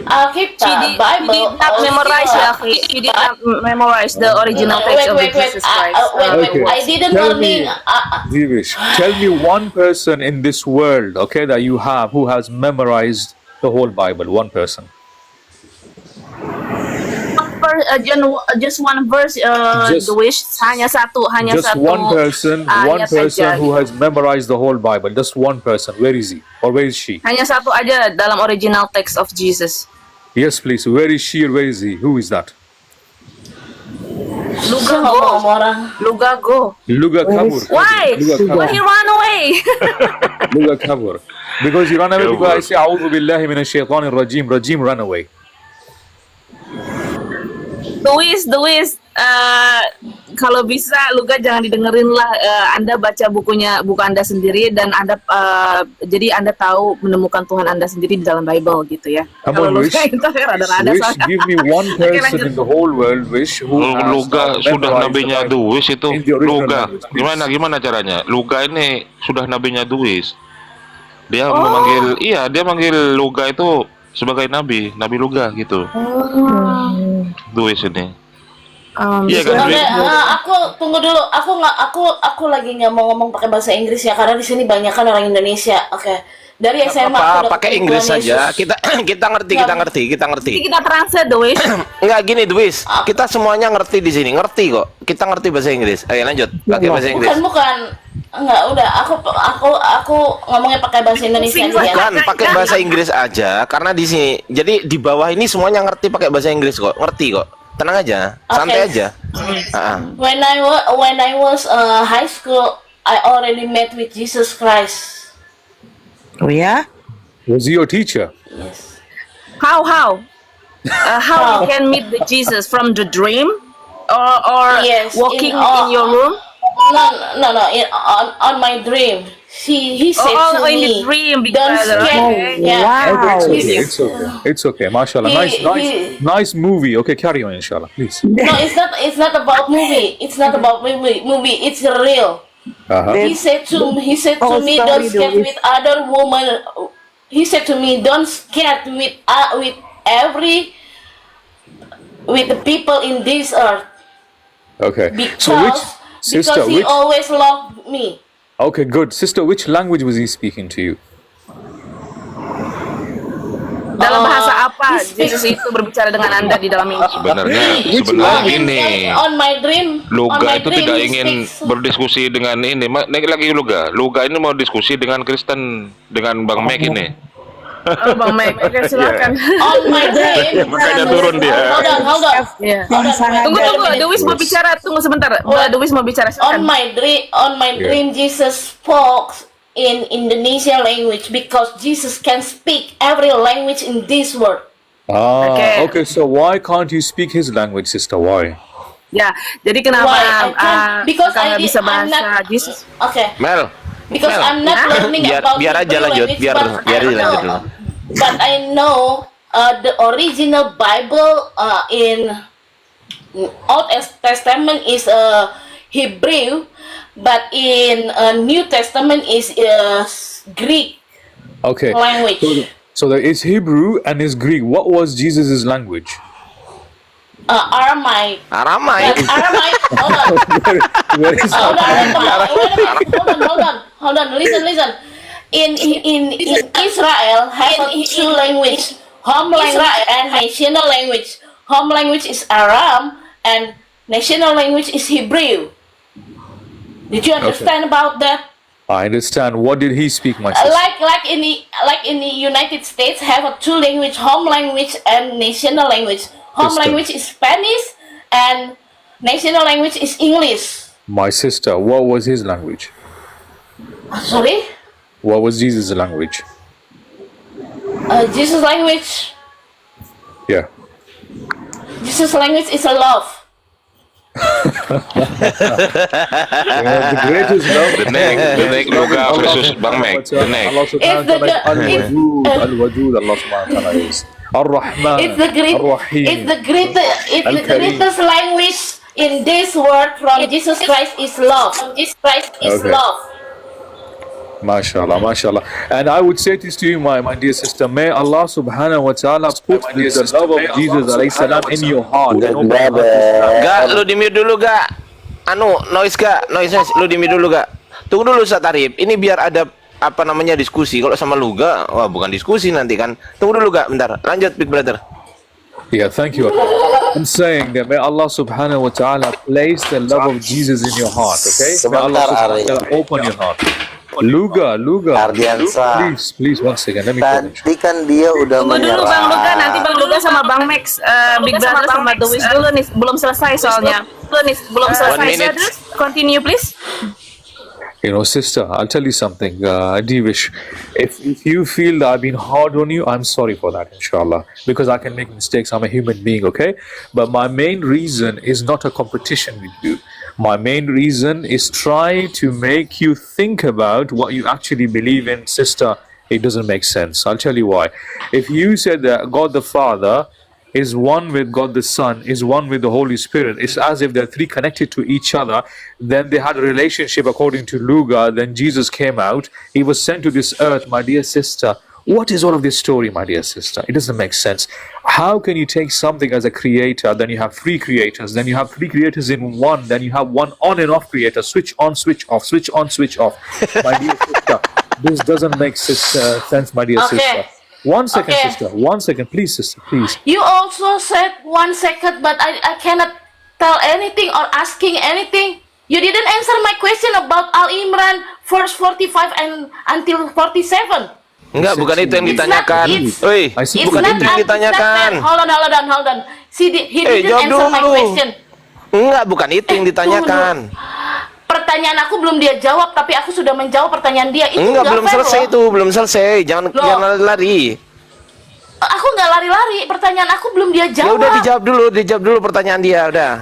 Alkitab, She Bible, did not memorize ya, she did not memorize the original text of Jesus Christ. Wait. Okay. I didn't Tell learning. me, Divish, tell me one person in this world, okay, that you have who has memorized the whole Bible. One person. Just one verse, Just- the wish hanya satu Just satu one person ayat saja, who has memorized the whole Bible. Just one person. Where is he? Or where is she? hanya satu aja dalam original text of Jesus. Yes, please. Where is she or where is he? Who is that? Susah ngomong sama orang. Lugago. Luga Kabur. Why? Luga Why he Kabur. run away? Luga Kabur. Because you run away because I say, A'udhu billahi minash shaitanir rajim. Rajim, run away. Luis, kalau bisa Luga jangan didengerin lah. Anda baca buku Anda sendiri dan Anda jadi Anda tahu menemukan Tuhan Anda sendiri di dalam Bible gitu ya. Come Kalau on, Wish. Luga itu rada-rada Wish, soalnya. give me one person in the whole world, Wish, who has Luga sudah memorized nabinya the Bible Duis itu. in the original Luga, language, please. gimana caranya? Luga ini sudah nabinya Duis. Dia Oh. dia manggil Luga itu sebagai nabi Luga gitu. Duis ini. Iya kan? Oke, aku tunggu dulu. Aku lagi nggak mau ngomong pakai bahasa Inggris ya, karena di sini banyak kan orang Indonesia. Oke. Dari SMA aku Apa, udah pakai ketemu Inggris Tuhan saja. Yesus. Kita ngerti. Jadi kita translate the wish. Enggak gini, Duis. Kita semuanya ngerti di sini. Ngerti kok. Kita ngerti bahasa Inggris. Ayo lanjut. Pakai bahasa Inggris. Bukan. Enggak, udah. Aku ngomongnya pakai bahasa Indonesia aja ya. Bukan, pakai bahasa Inggris aja. Karena di sini, jadi di bawah ini semuanya ngerti pakai bahasa Inggris kok. Ngerti kok. Tenang aja, santai Oke. aja. When I was high school, I already met with Jesus Christ. Oh ya? Was he your teacher? Yes. How you can meet with Jesus from the dream or Yes, walking in in your room? No. On my dream, he said to in me, the dream, big "Don't brother." scare." Yeah. Wow. It's okay. MashaAllah. Nice movie. Okay, carry on, inshallah, please. No, it's not about movie. It's not about movie. It's real. He said to me, "Don't scare with other woman." He said to me, "Don't scare with the people in this earth, Okay. because Sister, he always loved me." Okay, good. Sister, which language was he speaking to you? Dalam bahasa apa Yesus itu berbicara dengan Anda di dalam Injil? Sebenarnya gini. On my dream, Luga itu tidak he ingin speaks. berdiskusi dengan ini. Naik lagi Luga. Luga ini mau diskusi dengan Kristen, dengan Bang Mek ini. Oh, Bang Mac. Oke, silakan. On my dream. Makanya turun dia. Hold on. Iya. Hold on. Tunggu. Dewis mau bicara. Tunggu sebentar. Dewis mau bicara. On Silakan. my dream, Jesus spoke in Indonesian language because Jesus can speak every language in this world. Okay. So why can't you speak his language, sister? Why? Ya, jadi kenapa Why I can't? Because nggak I bisa I'm bahasa not. Jesus? Okay. Mel, Because I'm not learning about biar aja Hebrew lanjut, language, biar but I dilanjut know- dulu. But I know the original Bible in Old Testament is Hebrew, but in New Testament is Greek Okay. language. So there is Hebrew and is Greek. What was Jesus' language? Aramaic. Aramai. But Aramaic. Hold on. Where is Hold on. Listen. In Israel have two language, home language and national language. Home language is Aram and national language is Hebrew. Did you understand about that? I understand. What did he speak, my sister? Like in the United States have a two language, home language and national language. Home Sister. language is Spanish and national language is English. My sister, what was his language? Sorry? What was Jesus' language? Jesus language. Yeah. Jesus language is a love. The greatest love. The next Luga versus Bang Mac. The next. Allah subhanahu wa ta'ala, Al-Wadud, Al-Wadud, Allah subhanahu wa ta'ala is. Ar-Rahman, It's the Ar-Rahim. Al-Karim. greatest language in this world from Jesus Christ is love. Jesus Christ is Okay. love. MashaAllah, MashaAllah. And I would say this to you, my dear sister, may Allah subhanahu wa ta'ala put the love of Jesus alayhi salam in your heart. And open your heart. Gak, lu di mute dulu gak? Noise gak? Noise, lu di mute dulu gak? Tunggu dulu Ustaz Arif. Ini biar ada apa namanya diskusi. Kalau sama lu gak, wah bukan diskusi nanti kan. Tunggu dulu gak? Bentar. Lanjut Big Brother. Yeah, thank you. I'm saying that may Allah subhanahu wa ta'ala place the love of Jesus in your heart, okay? May Allah subhanahu wa ta'ala open your heart. Luga. Ardiansa. Please, one second. Let me finish. Tadi kan dia udah Tunggu dulu Bang Luga, nanti Bang Luga sama Bang Max, Big Brother sama Dewis dulu nih, belum selesai soalnya. Belum selesai. 1 minute. Continue please. You know, sister, I'll tell you something, Divish. If you feel that I've been hard on you, I'm sorry for that, inshallah. Because I can make mistakes. I'm a human being, okay? But my main reason is not a competition with you. My main reason is try to make you think about what you actually believe in, sister. It doesn't make sense. I'll tell you why. If you said that God the Father is one with God the Son, is one with the Holy Spirit, it's as if they're three connected to each other, then they had a relationship according to Luga, then Jesus came out, he was sent to this earth, my dear sister. What is all of this story, my dear sister? It doesn't make sense. How can you take something as a creator, then you have three creators, then you have three creators in one, then you have one on and off creator, switch on, switch off, switch on, switch off. My dear sister, this doesn't make sense, my dear Okay. sister. 1 second, Okay. sister. 1 second, please, sister, please. You also said 1 second, but I cannot tell anything or asking anything. You didn't answer my question about Al Imran verse 45 and until 47. Enggak, bukan itu yang It's not- ditanyakan. it's- Woi, I see. bukan itu yang ditanyakan. Hold on. See, he didn't jawab answer my dulu. question. Enggak, bukan itu yang ditanyakan. Pertanyaan aku belum dia jawab, tapi aku sudah menjawab pertanyaan dia. Itu Enggak, belum fair selesai loh. itu, belum selesai. Jangan Loh. jangan lari. Aku nggak lari-lari. Pertanyaan aku belum dia Ya jawab. udah dijawab dulu pertanyaan dia, udah.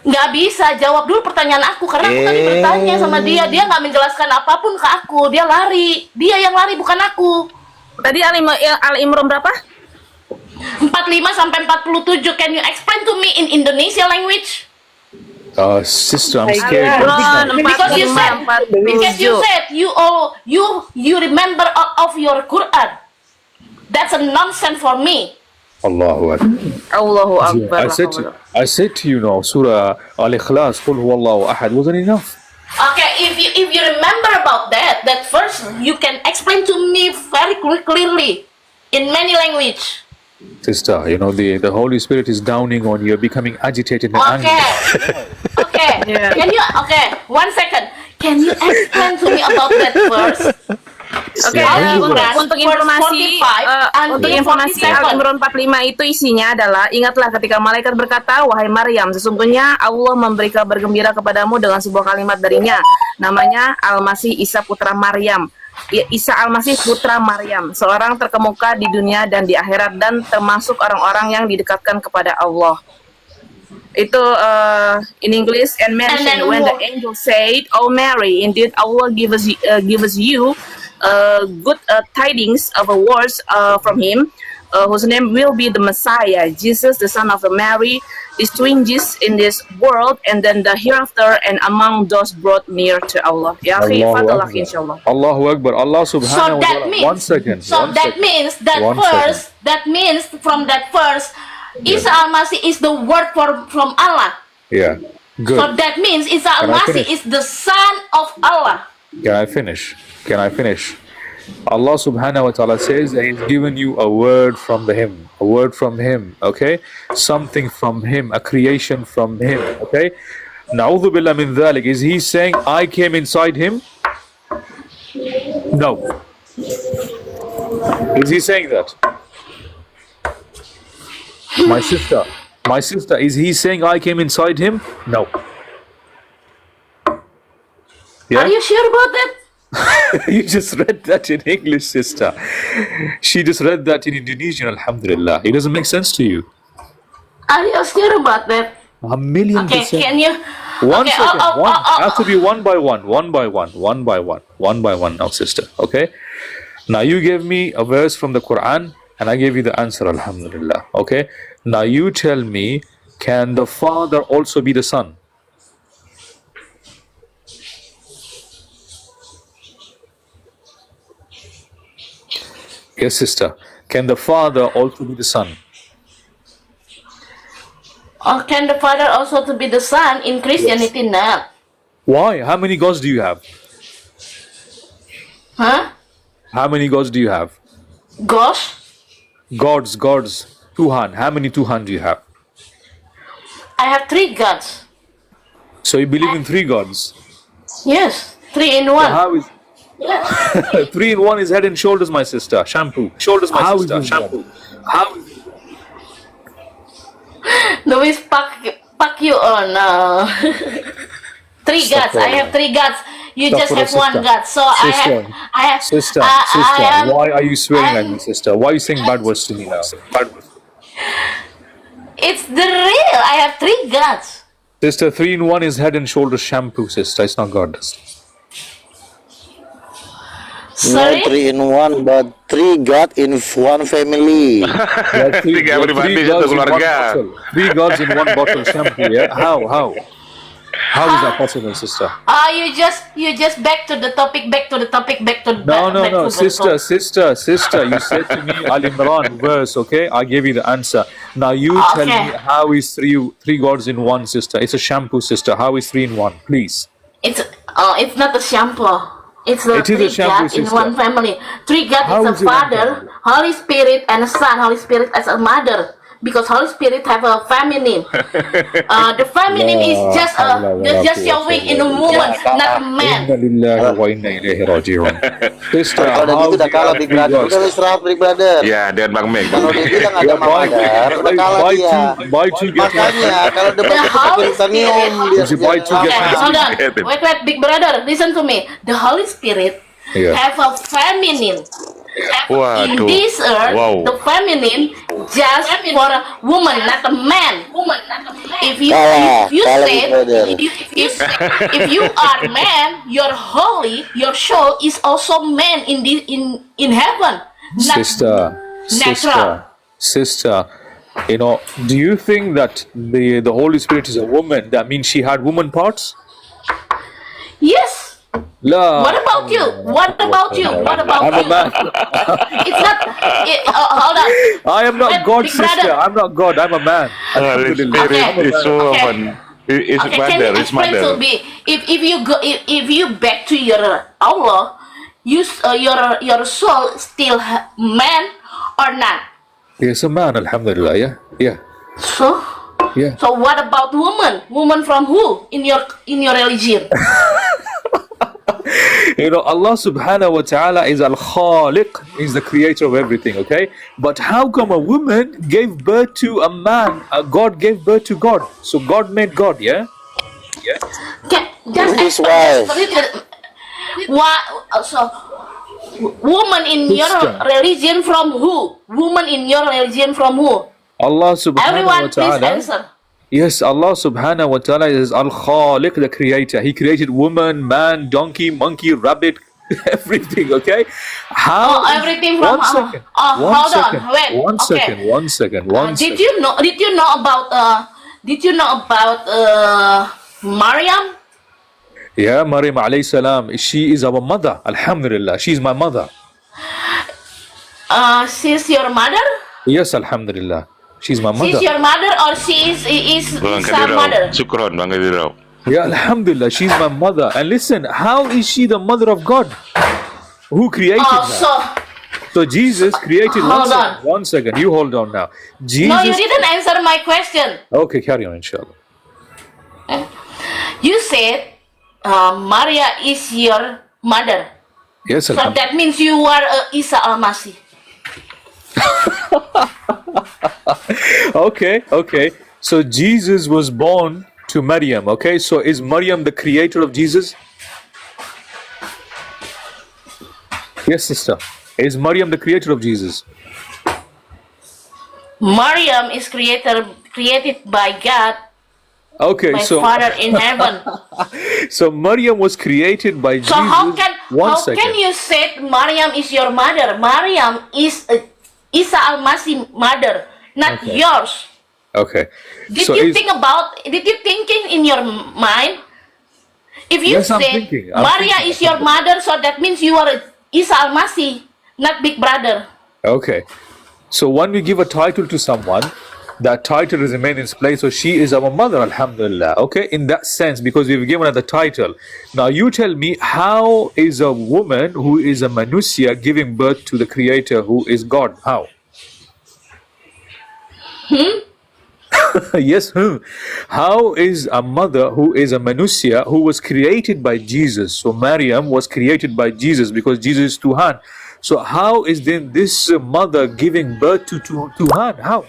Nggak bisa jawab dulu pertanyaan aku karena aku tadi bertanya sama dia nggak menjelaskan apapun ke aku. Dia lari. Dia yang lari bukan aku. Tadi Al Imran berapa? 45 sampai 47. Can you explain to me in Indonesia language? Sister, I'm scared. Because you said you remember of your Quran. That's a nonsense for me. Allahu Akbar. Allahu Akbar. I said to you now, Surah Al-Ikhlas, Qul huwallahu ahad, wasn't enough? Okay, if you remember about that verse, you can explain to me very clearly in many language. Sister, you know, the Holy Spirit is downing on you, becoming agitated and angry. Okay. Yeah. Can you 1 second? Can you explain to me about that verse? Oke, Ali Imran, untuk informasi, 45 untuk until informasi 47. Al-Imran 45 itu isinya adalah, ingatlah ketika malaikat berkata, wahai Maryam, sesungguhnya Allah memberi kabar gembira kepadamu dengan sebuah kalimat darinya, namanya Al-Masih Isa putra Maryam. Isa Al-Masih putra Maryam, seorang terkemuka di dunia dan di akhirat, dan termasuk orang-orang yang didekatkan kepada Allah. Itu in English and mentioned then when the more. angel said, "Oh Mary, indeed Allah give us you good tidings of a words from Him, whose name will be the Messiah, Jesus, the son of Mary, distinguished in this world and then the hereafter, and among those brought near to Allah." Ya akhi, Allahu fadlak Akbar. insyaallah. Allahu Akbar. Allah So subhanahu wa that ta'ala. means, One second. means that One verse, that means from that verse, Isa Al-Masih is the word from Allah. Yeah. Good. So that means Isa Can I Al-Masih finish? is the son of Allah. Can I finish? Can I finish? Allah subhanahu wa ta'ala says that He's given you a word from Him. A word from Him, okay? Something from Him, a creation from Him, okay? Na'udhu billah min dhalik. Is He saying, I came inside Him? No. Is He saying that? My sister, is He saying I came inside Him? No. Are you sure about that? You just read that in English, sister. She just read that in Indonesian, alhamdulillah. It doesn't make sense to you. Are you sure about that? 1,000,000%. Okay, can you? One okay, second. Have to be one by one now, sister. Okay? Now you gave me a verse from the Quran and I gave you the answer, alhamdulillah. Okay? Now you tell me, can the father also be the son? Yes, sister. Can the father also be the son? Or can the father also to be the son in Christianity? Not. Why? How many gods do you have? Huh? How many gods do you have? Gosh? Gods. Tuhan. How many Tuhan do you have? I have 3 gods. So you believe in 3 gods. Yes, 3 in 1. How is 3 in 1 is head and shoulders, my sister. Shampoo. Shoulders, my How sister. is this Shampoo. How? Louis pack you on. 3 gods. I have 3 gods. You just have 1 god. So I have. Sister, I am- why are you swearing I at am- me, sister? Why are you saying bad words to me now? Bad words. It's the real. I have 3 gods. Sister, 3 in 1 is head and shoulders shampoo, sister. It's not God. Sorry. No 3 in 1, but 3 God in one family. Tiga pribadi, satu keluarga. 3 gods in 1 bottle shampoo, yeah? How? How is that possible, sister? You just back to the topic. No, sister. You said to me Al Imran verse, okay? I gave you the answer. Now you tell Okay. me how is three gods in 1, sister? It's a shampoo, sister. How is 3 in 1? Please. It's not a shampoo. It's the It is a 3 shampoo, God in sister. 1 family. 3 God How is is a it one father, Holy Spirit, and a son. Holy Spirit as a mother. Because Holy Spirit have a feminine. The feminine is just showing in a woman, not a man. Inna lillahi wa inna ilaihi raji'un. Sister, Kalau udah how gitu udah do kalah you Big have Brother. 3 Udah gods? istirahat Big Brother. Ya, dengan Bang Meg. Kalau dia bilang ada Yeah, Mama Dar, udah kalah dia. buy two get one. Makanya kalau debat The itu Holy Titanium Spirit. dia buy two, get Okay, one. hold on. Get it. Wait, Big Brother, listen to me. The Holy Spirit Yeah. have a feminine. In Waduh. this earth, Wow. the feminine just for a woman, not a man. If you Kalah say Big Brother. if you are man, you're holy. Your soul is also man in heaven. Not natural. Sister, you know, do you think that the Holy Spirit is a woman? That means she had woman parts? Yes. La. What about you? What about you? What about I'm a you? man. It's not. Hold on. I am not Wait, God, Big sister. Brother. I'm not God. I'm a man. Holy Alhamdulillah. Spirit Okay. is woman. Is Okay, can mother. you Is explain to mother. me if you go if you back to your Allah, your soul still man or not? Yes, a man. Alhamdulillah. Yeah. So Yeah. so what about woman? Woman from who in your religion? You know, Allah subhanahu wa ta'ala is al-Khaliq, is the creator of everything, okay? But how come a woman gave birth to a man? God gave birth to God. So God made God, yeah? Just His explain wife. why, so, woman in your Sister. religion from who? Woman in your religion from who? Allah subhanahu wa Everyone, please ta'ala. answer. Yes, Allah subhanahu wa ta'ala is al-Khaliq, the creator. He created woman, man, donkey, monkey, rabbit, everything, okay? How? Oh, everything from One second. hold on, wait. One Okay. second. One second. One Did second. you know? Did you know about? Maryam? Yeah, Maryam alayhi salam. She is our mother. Alhamdulillah. She is my mother. She's your mother? Yes, Alhamdulillah. She's my mother. She's your mother or she is Bang her Kadirau. mother? Syukron Bang Kadirau. Yeah, Alhamdulillah. She's my mother. And listen, how is she the mother of God? Who created Oh, her? So Jesus created. Hold on. One second. You hold on now. Jesus. No, you didn't answer my question. Okay, carry on, inshallah. You said Maria is your mother. Yes, So Alhamdulillah. that means you are Isa Al-Masih. Okay. So Jesus was born to Maryam. Okay, so is Maryam the creator of Jesus? Yes, sister. Is Maryam the creator of Jesus? Maryam is created by God, Okay, my so Father in heaven. so Maryam was created by So Jesus. how can One second. you say Maryam is your mother? Maryam is Isa Al-Masih mother, not Okay. yours. Okay. Did so you is- think in your mind? If you Yes, I'm say thinking. I'm Maria thinking. is your mother, so that means you are Isa Al-Masih, not Big Brother. Okay. So when we give a title to someone, that title is remain in its place. So she is our mother, Alhamdulillah. Okay, in that sense, because we've given her the title. Now you tell me, how is a woman who is a Manusia giving birth to the Creator who is God? How? Yes, how is a mother who is a Manusia who was created by Jesus? So Maryam was created by Jesus because Jesus is Tuhan. So how is then this mother giving birth to Tuhan? How?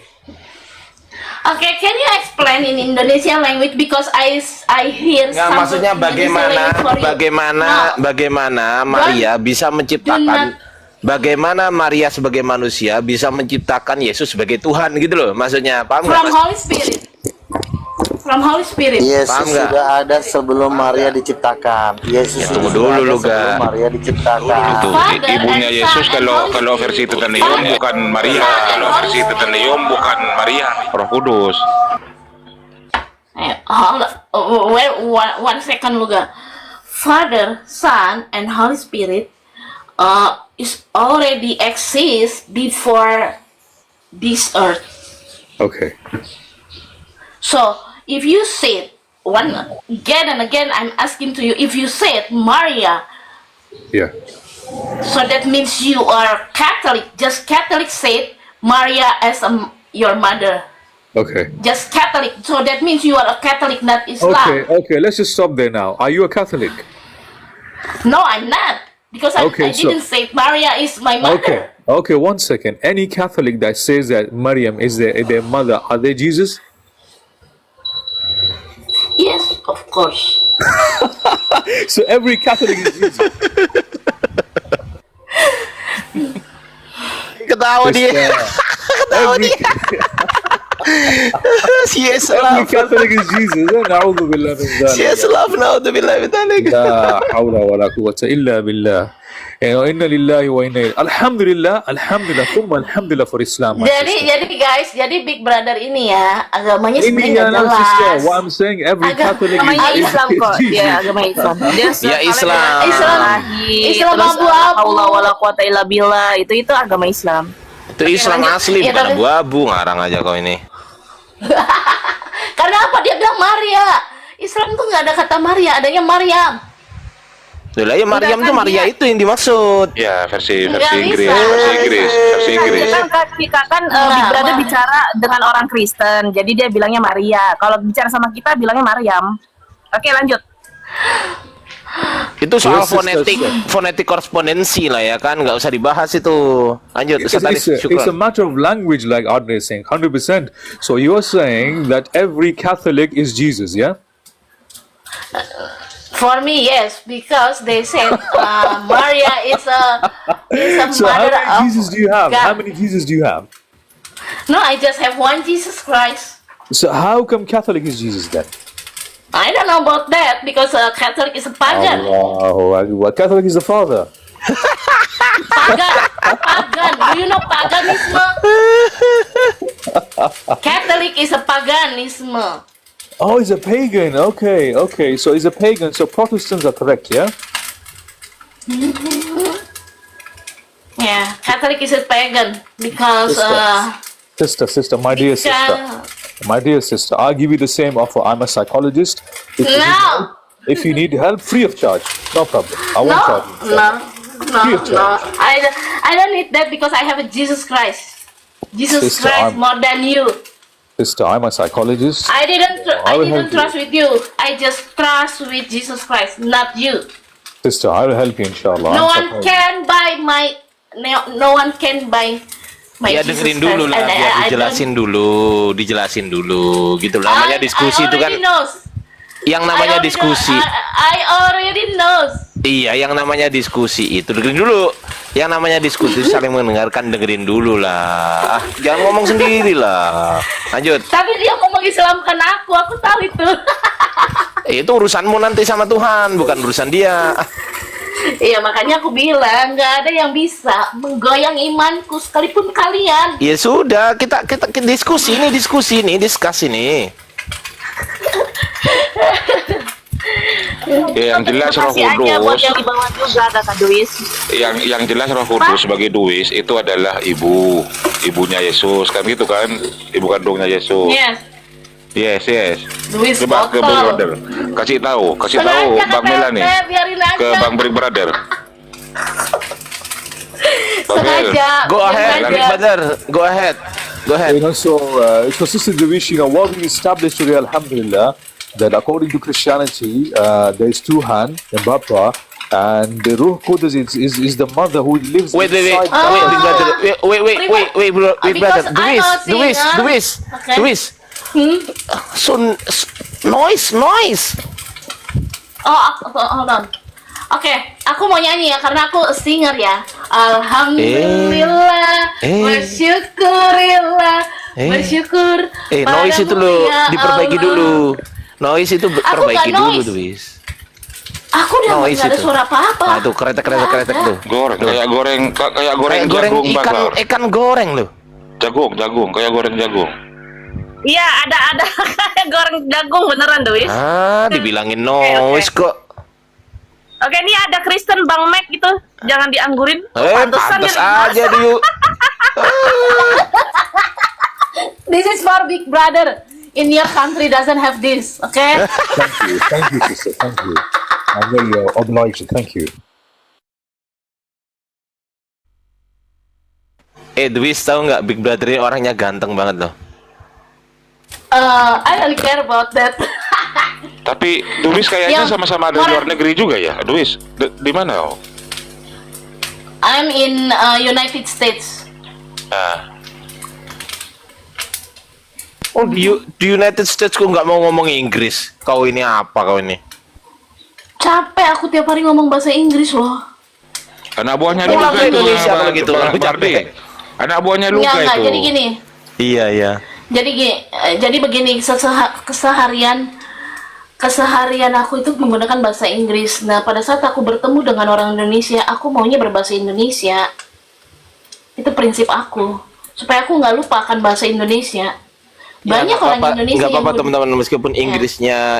Okay, can you explain in Indonesian language because I hear Nggak, some maksudnya Indonesian language for you. bagaimana No. Maria bisa Do menciptakan, not- bagaimana Maria sebagai manusia bisa menciptakan Yesus sebagai Tuhan gitu loh, maksudnya paham nggak? From Mas? Holy Spirit. From Holy Spirit. Yesus Paham nggak? sudah ada sebelum Maria diciptakan. Yesus Ya, tunggu sudah dulu ada lu, sebelum Gan. Maria diciptakan. Itu Father ibunya and Yesus Son and Holy kalau versi Spirit. Titanium Father. bukan Maria. Kalau versi Titanium bukan Maria, Roh Kudus. Hold on. Wait, one second, Luga. Father, Son, and Holy Spirit is already exist before this earth. Okay. So if you said again and again, I'm asking to you, if you said Maria, Yeah. so that means you are Catholic. Just Catholic said Maria as your mother. Okay. Just Catholic. So that means you are a Catholic, not Islam. Okay. Let's just stop there now. Are you a Catholic? No, I'm not. Because I So- didn't say Maria is my mother. Okay. One second. Any Catholic that says that Maryam is their mother, are they Jesus? Yes, of course. So every Catholic is Jesus. Ketawa dia. Every, Yes, every love. Catholic is Jesus. Na'udhu billah min dhalik. Yes, love. Naudzubillah min dzalik. La hawla wa la quwwata illa billah. Inna lillahi wa inna ilaihi. Alhamdulillah, thumma alhamdulillah for Islam. my sister. Jadi guys, jadi Big Brother ini ya agamanya Ini sebenarnya nggak ya, sister. jelas. What I'm saying, every Catholic Agamanya is Islam kok, Jesus. ya agama Islam. Dia Ya, Islam. Islam abu-abu. Allah wala quwata illa billah. Itu agama Islam. Itu Islam lanjut. asli, Ya, bukan tapi- abu-abu, ngarang aja kau ini. Karena apa dia bilang Maria? Islam tuh nggak ada kata Maria, adanya Maryam. Lah ya Maryam kan tuh Maria dia- itu yang dimaksud. Ya, versi Nggak Inggris, bisa. versi Inggris. Kita kan Big Brother bicara dengan orang Kristen, jadi dia bilangnya Maria. Kalau bicara sama kita bilangnya Maryam. Oke, lanjut. Itu itu soal Yes, sisters. fonetik korespondensi lah ya kan, nggak usah dibahas itu. Lanjut, It's, Ustaz Arif, it's a syukran. matter of language, like Adne is saying, 100%. So you're saying that every Catholic is Jesus, yeah? For me, yes, because they said Maria is a So how mother many of Jesus do you have? God. How many Jesus do you have? No, I just have one Jesus Christ. So how come Catholic is Jesus then? I don't know about that because Catholic is a pagan. Allahu Akbar. Catholic is the Father. Pagan. Do you know paganism? Catholic is a paganism. Oh, he's a pagan. Okay. So he's a pagan. So Protestants are correct, yeah? Yeah, Catholic is a pagan because Sister, my dear sister, I'll give you the same offer. I'm a psychologist. No. If you need help, free of charge, no problem. I won't charge you. Free of No. charge. I don't need that because I have a Jesus Christ. Jesus Sister, Christ more than you. Sister, I'm a psychologist. I I will help didn't trust with you. I just trust with Jesus Christ, not you. Sister, I will help you, inshallah. No I'm one can buy no one can buy my Ya Jesus dengerin dulu Christ. lah, And biar I dijelasin dulu, gitu lah. Namanya diskusi itu kan, yang namanya diskusi. I already knows. Iya, yang namanya diskusi itu dengerin dulu. Yang namanya diskusi saling mendengarkan, dengerin dulu lah. Jangan ngomong sendiri lah. Lanjut. Tapi dia mau mengislamkan aku tahu itu. Itu urusanmu nanti sama Tuhan, bukan urusan dia. Iya, makanya aku bilang nggak ada yang bisa menggoyang imanku sekalipun kalian. Ya sudah, kita diskus ini. Ya, yang jelas Roh Kasih aja buat Kudus, yang di bawah juga Kakak Duis. yang jelas Roh Kudus sebagai Duis itu adalah ibunya Yesus, kan gitu kan? Ibu kandungnya Yesus. Yes. Yes. Duis Coba ke Big botol. Brother. Kasih tahu Sengaja Bang Kak Melani. Tete, biarin aja. Ke Bang Big Brother. Bang Mel. Sengaja. Go ahead, biarin Big aja. Brother. Go ahead. You know, so Sister Devish, you know, what we established today, alhamdulillah, that according to Christianity, there is two hands, the Bapa, and the Ruh Qudus is the mother who lives Wait, inside. Big Brother. Wait, bro. Big Brother. Because I know Duis. singer. Okay. So, noise. Hold on. Oke, aku mau nyanyi ya karena aku singer ya. Alhamdulillah, bersyukurillah, bersyukur. Noise itu lo padamu ya diperbaiki Allah. dulu. Noise itu perbaiki nggak dulu, noise. Duis. Aku udah Noise nggak ada itu. suara apa-apa. Nah, tuh kretek tuh. Kayak goreng Kayak goreng jagung bakar. ikan goreng loh. Jagung, kayak goreng jagung. Iya, ada kayak goreng jagung beneran Duis. Dibilangin noise kok. Oke, ini ada Kristen Bang Mac gitu. Jangan dianggurin. Pantas dia aja dulu. This is for Big Brother. In your country doesn't have this, okay? Thank you, sister. Thank you. I'm very obliged. Thank you. Duis tahu nggak Big Brother ini orangnya ganteng banget loh. I don't care about that. Tapi Duis kayaknya Yang sama-sama ada di luar negeri juga ya. Duis, di mana? I'm in United States. Oh, di United States kok nggak mau ngomong Inggris? Kau ini apa kau ini? Capek aku tiap hari ngomong bahasa Inggris loh. Anak buahnya Pulang Luka ke itu. Indonesia kalau gitu, aku Bardi. capek. Anak buahnya Luka Enggak, itu. jadi gini. Iya. Jadi begini, keseharian aku itu menggunakan bahasa Inggris. Nah, pada saat aku bertemu dengan orang Indonesia, aku maunya berbahasa Indonesia. Itu prinsip aku, supaya aku nggak lupa akan bahasa Indonesia. Banyak orang Indonesia nggak apa-apa yang teman-teman, meskipun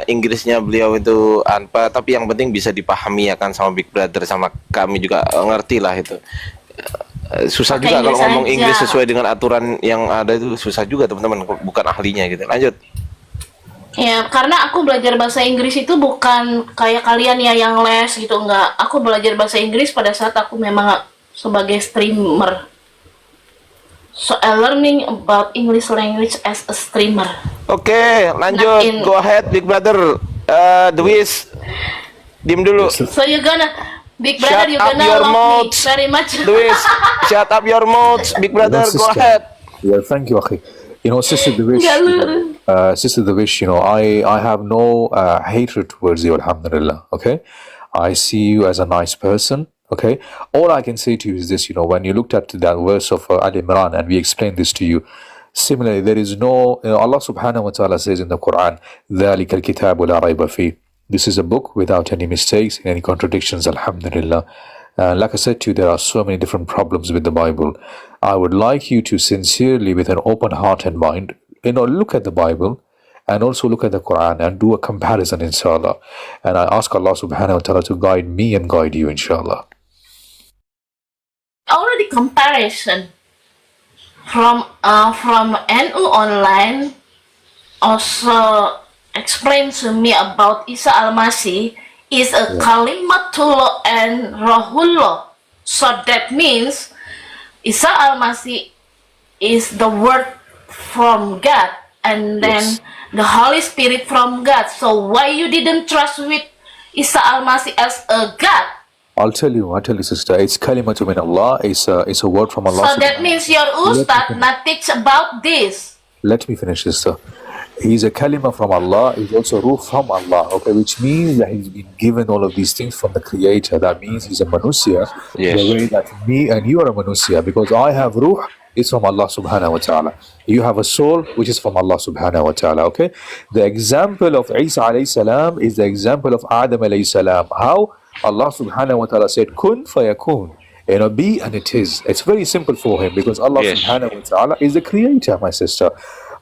Inggrisnya beliau itu apa, tapi yang penting bisa dipahami ya kan sama Big Brother, sama kami juga ngerti lah itu. Susah Pakai juga kalau Inggris ngomong aja. Inggris sesuai dengan aturan yang ada, itu susah juga teman-teman, bukan ahlinya gitu. Lanjut. Ya, karena aku belajar bahasa Inggris itu bukan kayak kalian ya yang les gitu, enggak. Aku belajar bahasa Inggris pada saat aku memang sebagai streamer. So I learning about English language as a streamer. Oke, lanjut. Nah, Go ahead Big Brother. Duis. Diem dulu. So you're gonna, big brother, Shut you're up gonna your love mouth. me very much. Luis, shut up your mouth. Big brother, go sister. ahead. Yeah, thank you, Akhi. You know, Sister Devish, Sister Devish, you know, I have no hatred towards you, alhamdulillah, okay? I see you as a nice person, okay? All I can say to you is this, you know, when you looked at that verse of Al Imran and we explained this to you, similarly, there is no, you know, Allah subhanahu wa ta'ala says in the Quran, ذَلِكَ الْكِتَابُ لَا رَيْبَ فِيهِ. This is a book without any mistakes, any contradictions, alhamdulillah. Like I said to you, there are so many different problems with the Bible. I would like you to sincerely, with an open heart and mind, you know, look at the Bible and also look at the Quran and do a comparison, inshallah. And I ask Allah subhanahu wa ta'ala to guide me and guide you, inshallah. Already comparison from NU Online also explained to me about Isa Al-Masih is a kalimatullah and rohullah. So that means Isa Al-Masih is the word from God and then the Holy Spirit from God. So why you didn't trust with Isa Al-Masih as a God? I'll tell you, sister. It's kalimatu min Allah. It's a word from Allah. So that means your ustad not teach about this. Let me finish, sister. He's a kalima from Allah. He's also ruh from Allah. Okay, which means that he's been given all of these things from the Creator. That means he's a manusia. Yes. The way that me and you are a manusia, because I have ruh. It's from Allah subhanahu wa ta'ala. You have a soul which is from Allah subhanahu wa ta'ala. Okay. The example of Isa alayhi salam is the example of Adam alayhi salam. How Allah subhanahu wa ta'ala said, kun fayakun. You know, be and it is. It's very simple for him because Allah subhanahu wa ta'ala is the creator, my sister.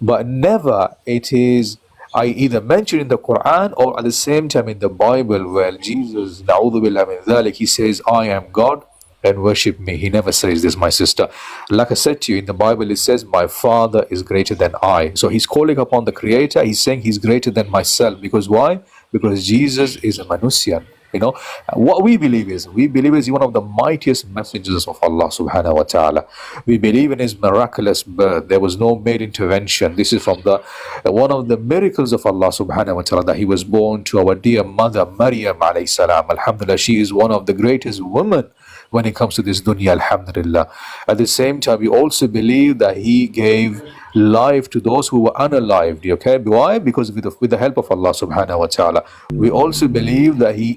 But never it is I either mention in the Quran or at the same time in the Bible where Jesus, na'udhu billah min dhalik, he says, I am God and worship me. He never says this, my sister. Like I said to you, in the Bible it says, my Father is greater than I. So he's calling upon the Creator. He's saying he's greater than myself. Because why? Because Jesus is a Manusian. You know, what we believe is he's one of the mightiest messengers of Allah subhanahu wa ta'ala. We believe in his miraculous birth. There was no maid intervention. This is from the one of the miracles of Allah subhanahu wa ta'ala, that he was born to our dear mother Maryam alayhi salam. Alhamdulillah, she is one of the greatest women when it comes to this dunya, alhamdulillah. At the same time, we also believe that he gave life to those who were unalived. Okay, why? Because with the help of Allah subhanahu wa ta'ala. We also believe that he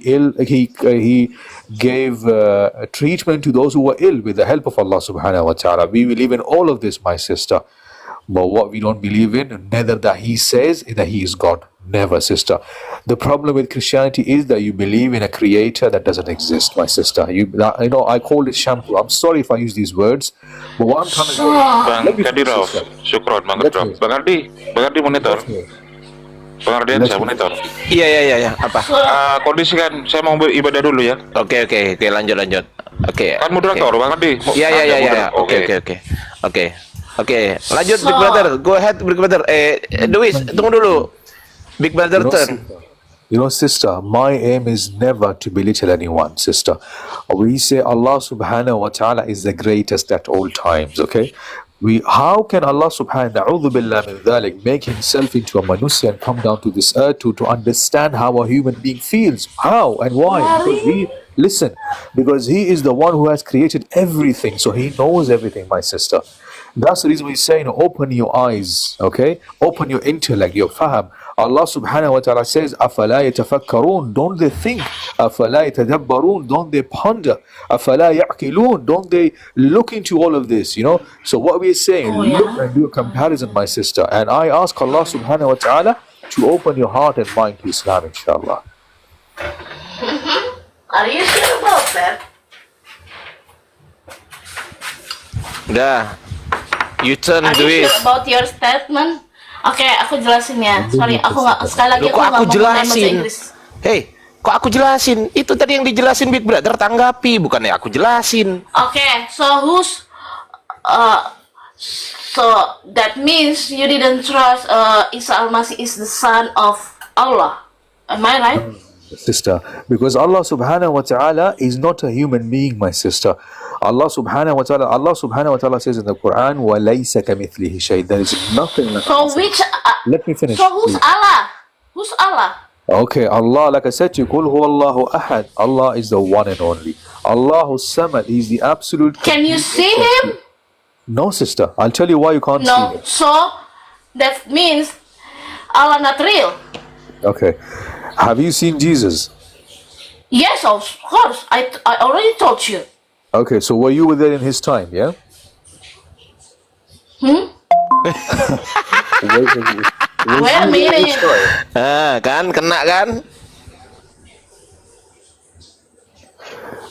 gave treatment to those who were ill with the help of Allah subhanahu wa ta'ala. We believe in all of this, my sister. But what we don't believe in, neither that he says that he is God. Never, sister. The problem with Christianity is that you believe in a creator that doesn't exist, my sister. You know, I call it shampoo. I'm sorry if I use these words, but what I'm trying to say. Bang Kadirov, syukron, Bang Kadirov. Bang Ardi monitor. Bang Ardian, saya monitor. Iya. Apa? Kondisikan, saya mau ibadah dulu ya. Oke, lanjut. Oke. Kan moderator, Bang Ardi. Iya. Oke. Lanjut, Big Brother. Go ahead, Big Brother. Dewi, tunggu dulu. Big Brother turn. You know, sister, my aim is never to belittle anyone, sister. We say Allah subhanahu wa ta'ala is the greatest at all times, okay? How can Allah subhanahu na'udhu billah min dhalik make himself into a manusia and come down to this earth to understand how a human being feels? How and why? Because he is the one who has created everything, so he knows everything, my sister. That's the reason we say, open your eyes, okay? Open your intellect, your faham. Allah subhanahu wa ta'ala says, أَفَلَا يَتَفَكَّرُونَ. Don't they think? أَفَلَا يَتَدَبَّرُونَ. Don't they ponder? أَفَلَا يَعْقِلُونَ. Don't they look into all of this, So what we're saying, look and do a comparison, my sister. And I ask Allah subhanahu wa ta'ala to open your heart and mind to Islam, inshallah. Are you sure about that? Udah. You turn, Are you Dewi. sure about your statement? Oke, aku jelasin ya. Sorry, aku nggak sekali lagi Kok aku nggak mau ngomong bahasa jelasin? Inggris. Hey, kok aku jelasin? Itu tadi yang dijelasin Big Brother, tanggapi, bukannya aku jelasin. Okay, so that means you didn't trust Isa Al-Masih is the son of Allah. Am I right? Sister, because Allah subhanahu wa ta'ala is not a human being, my sister. Allah subhanahu wa ta'ala says in the Quran, وَلَيْسَ كَمِثْلِهِ شَيْءٍ. There is nothing like So that. which Let me finish. So who's please. Allah? Who's Allah? Okay, Allah, like I said to you, Qul huwallahu ahad. Allah is the one and only. Allahu samad. He's the absolute. Can you see him? No, sister. I'll tell you why you can't see No. him. So that means Allah not real. Okay. Have you seen Jesus? Yes, of course. I already told you. Okay, so were you there in his time, yeah? Hmm? Wait a minute. Kan kena kan?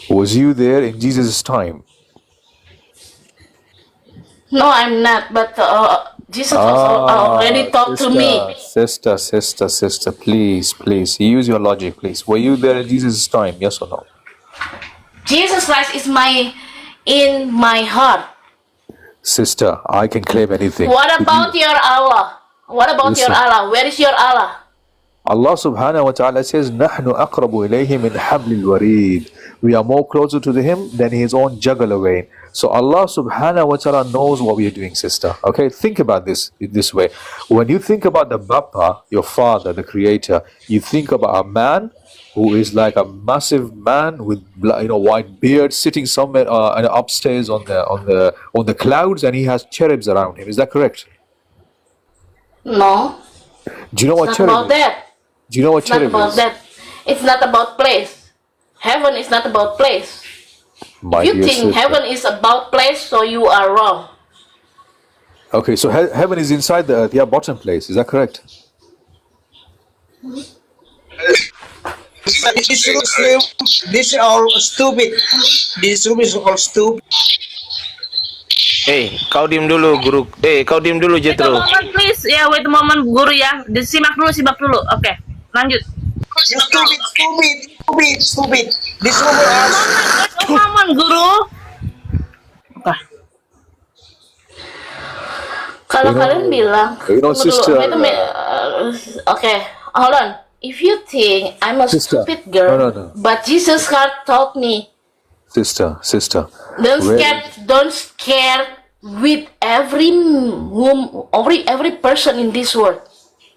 Was you there in Jesus' time? No, I'm not. But Jesus has already talked to me. Sister, please, use your logic, please. Were you there in Jesus' time, yes or no? Jesus Christ is in my heart. Sister, I can claim anything. What about your Allah? What about your Listen. Allah? Where is your Allah? Allah subhanahu wa ta'ala says, نَحْنُ أَقْرَبُ إِلَيْهِ مِنْ حَبْلِ الْوَرِيدِ. We are more closer to him than his own jugular vein. So Allah subhanahu wa ta'ala knows what we are doing, sister. Okay, think about this in this way. When you think about the Bappa, your father, the creator, you think about a man who is like a massive man with white beard sitting somewhere upstairs on the clouds, and he has cherubs around him. Is that correct? No. Do you know what It's not cherub about is? that. Do you know what It's not cherub about is? that. It's not about place. Heaven is not about place. My You dear think sister. heaven is about place, so you are wrong. Okay, so heaven is inside the earth, yeah, bottom place. Is that correct? This is all stupid. This room is all stupid. Kau diem dulu guru. Kau diem dulu Wait a Jethro. moment, please. Ya, wait a moment, guru ya. Simak dulu. Oke, lanjut. You stupid. This room is all Wait a moment, guru. Kalau kalian bilang, tunggu dulu, sister, wait a minute. Okay, hold on. If you think I'm a Sister, stupid girl, no. but Jesus Christ taught me, Sister. don't scare with every person in this world.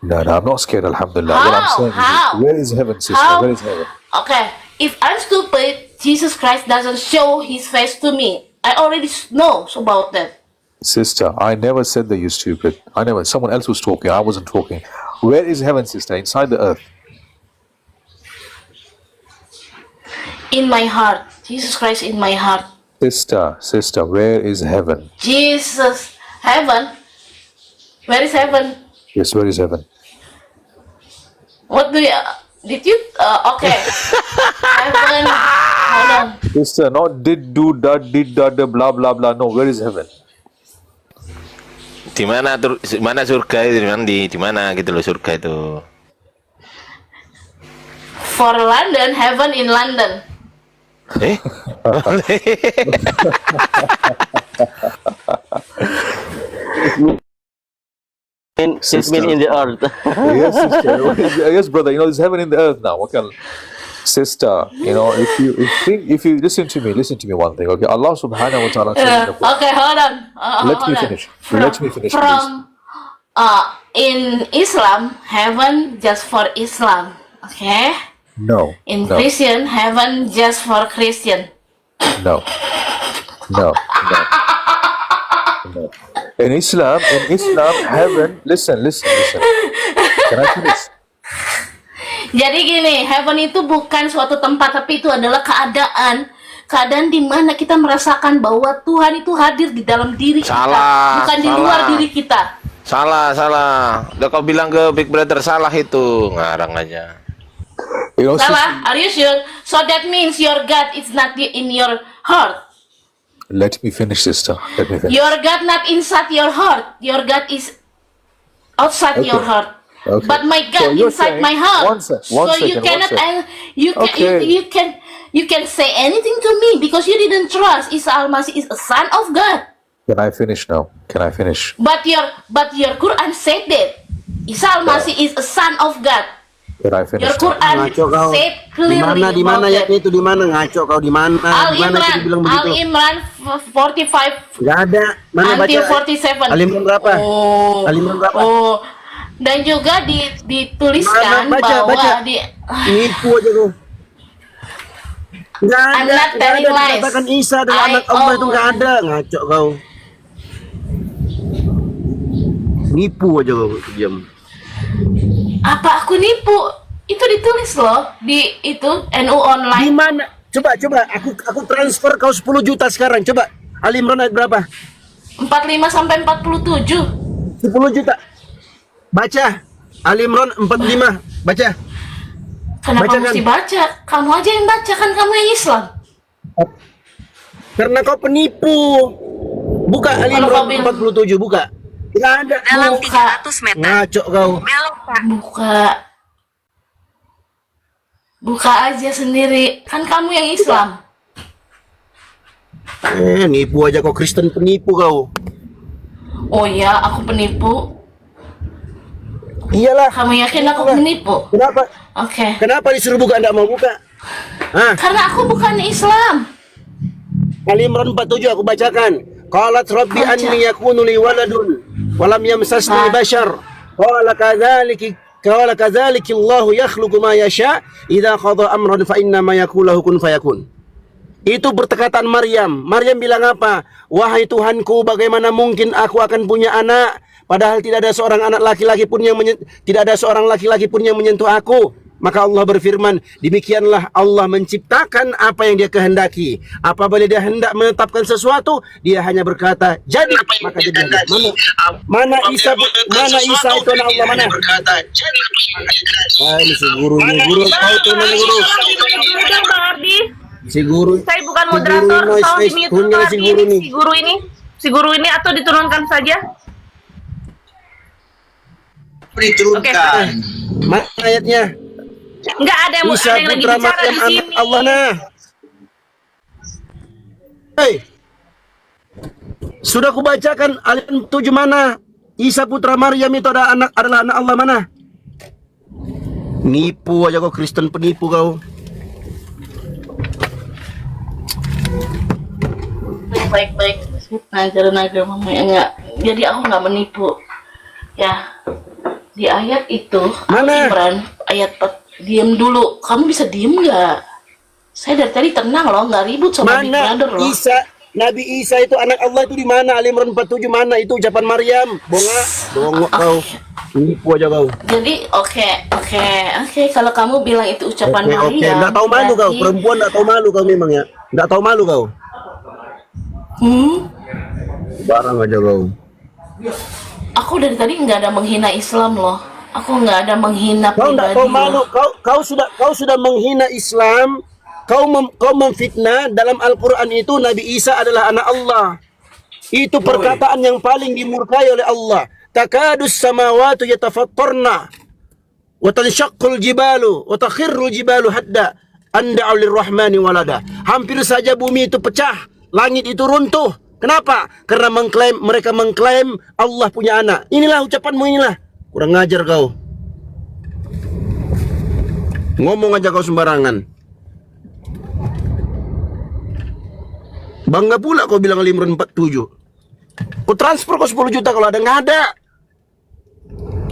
No, I'm not scared, alhamdulillah. What I'm saying How? is, where is heaven, sister? How? Where is heaven? Okay, if I'm stupid, Jesus Christ doesn't show his face to me. I already know about that. Sister, I never said that you're stupid. Someone else was talking. I wasn't talking. Where is heaven, sister? Inside the earth. In my heart. Jesus Christ in my heart. Sister, where is heaven? Jesus. Heaven? Where is heaven? Yes, where is heaven? What do you... Did you... okay. Heaven... Hold on. Sister, not did, do, blah, blah, blah. No, where is heaven? Di mana surga itu? Di mana gitu loh surga itu? For London, heaven in London. It's been in the earth. Yes, sister. Yes, brother. There's heaven in the earth now. What can... Sister, if you listen to me one thing, okay? Allah subhanahu wa ta'ala says in the Quran. Okay, hold on. Let Hold me on. finish. Let me finish, please. From in Islam, heaven just for Islam, okay? No. In no, Christian, heaven just for Christian. No. In Islam, heaven. Listen. Can I finish? Jadi gini, heaven itu bukan suatu tempat, tapi itu adalah keadaan di mana kita merasakan bahwa Tuhan itu hadir di dalam diri kita, bukan di luar diri kita. Salah. Udah kau bilang ke Big Brother salah itu, ngarang aja. Salah? Are you sure? So that means your God is not in your heart. Let me finish, sister. Let me finish. Your God not inside your heart. Your God is outside your heart. Okay. But my God So you're inside saying- my heart. one second, you cannot one second. you can say anything to me because you didn't trust Isa Al-Masih is a son of God. Can I finish now? Can I finish? But your Quran said that Isa Al-Masih is a son of God. Can I finish? Your now? Quran Ngaco kau. said clearly Di mana about ya that. itu di mana ngaco kau di mana? Di mana itu bilang begitu? Al-Imran 45 Gak ada. Mana baca? until 47. Al-Imran berapa? Oh. Al-Imran berapa? Oh. Dan juga dituliskan Mana? Baca, bahwa baca. di Nipu aja kau. Nggak I'm ada, not nggak ada telling lies. dikatakan Isa adalah I anak Allah itu nggak always- ada. Ngaco kau. Nipu aja kau diam. Apa aku nipu? Itu ditulis loh di itu NU Di online. mana? Coba aku transfer kau 10 juta sekarang. Coba. Ali Imran ayat berapa? 45 sampai 47. 10 juta. Baca. Ali Imran 45. Baca. Kenapa Baca kan? mesti baca? Kamu aja yang baca, kan kamu yang Islam. Karena kau penipu. Buka Ali Kalau Imran kau bilang- 47, buka. Nggak ada. Dalam Buka. 300 meter. Ngaco kau. Buka. Buka aja sendiri. Kan kamu yang Islam. Nipu aja kau, Kristen penipu kau. Oh iya, aku penipu. Iyalah. Kamu yakin aku penipu? Kenapa? Oke. Kenapa disuruh buka enggak mau buka? Hah? Karena aku bukan Islam. Ali Imran 47 aku bacakan. Qalat rabbi Baca. anni yakunu li waladun wa lam yamsasni bashar. Qala kadzalika Allahu yakhluqu ma yasha idza qada amran fa inna ma yaqulu kun fayakun. Itu perkataan Maryam. Maryam bilang apa? Wahai Tuhanku, bagaimana mungkin aku akan punya anak padahal tidak ada seorang anak laki-laki pun yang tidak ada seorang laki-laki pun yang menyentuh aku. Maka Allah berfirman, demikianlah Allah menciptakan apa yang Dia kehendaki. Apabila Dia hendak menetapkan sesuatu, Dia hanya berkata, jadi. Maka jadi. Mana Isa itu anak Allah, mana? Ini si guru, tahu tuh mana guru? Bang Ardi, Si guru. saya bukan si guru moderator, noise, tolong noise. di-mute Punya Bang si Ardi, guru nih. si guru ini atau diturunkan saja. Diturunkan. Mana ayatnya? Enggak ada yang, Isa ada yang lagi putra bicara Maryam di anak sini. Allah nah. Hei. Sudah kubacakan ayat 7 mana? Isa putra Maryam itu adalah anak Allah mana? Nipu aja kau, Kristen penipu kau. Baik. Najar mama enggak. Jadi aku nggak menipu. Ya. Di ayat itu, Mana? Imran, ayat 4, diam dulu. Kamu bisa diem nggak? Saya dari tadi tenang loh, nggak ribut sama Big Mana Brother loh. Nabi Isa itu anak Allah itu di mana? Ali Imran 47 mana? Itu ucapan Maryam. Bongok kau. Nipu aja kau. Jadi oke. Kalau kamu bilang itu ucapan Oke. Maryam, Enggak tahu malu kau. berarti- Perempuan enggak tahu malu kau memang ya. Enggak tahu malu kau. Barang aja kau. Aku dari tadi nggak ada menghina Islam loh. Aku nggak ada menghina Kau enggak tahu pribadi malu. loh. Kau sudah menghina Islam. Kau memfitnah dalam Al-Quran itu Nabi Isa adalah anak Allah. Itu perkataan yang paling dimurkai oleh Allah. Takadus samawatu yatafattarna wa tanshaqqul jibalu wa takhirrul jibalu hadda an da'u lirrahmani walada. Hampir saja bumi itu pecah, langit itu runtuh. Kenapa? Karena mereka mengklaim Allah punya anak. Inilah ucapanmu inilah. Kurang ngajar kau. Ngomong aja kau sembarangan. Bangga pula kau bilang Ali Imran 47. Kau transfer kau 10 juta kalau ada, nggak ada.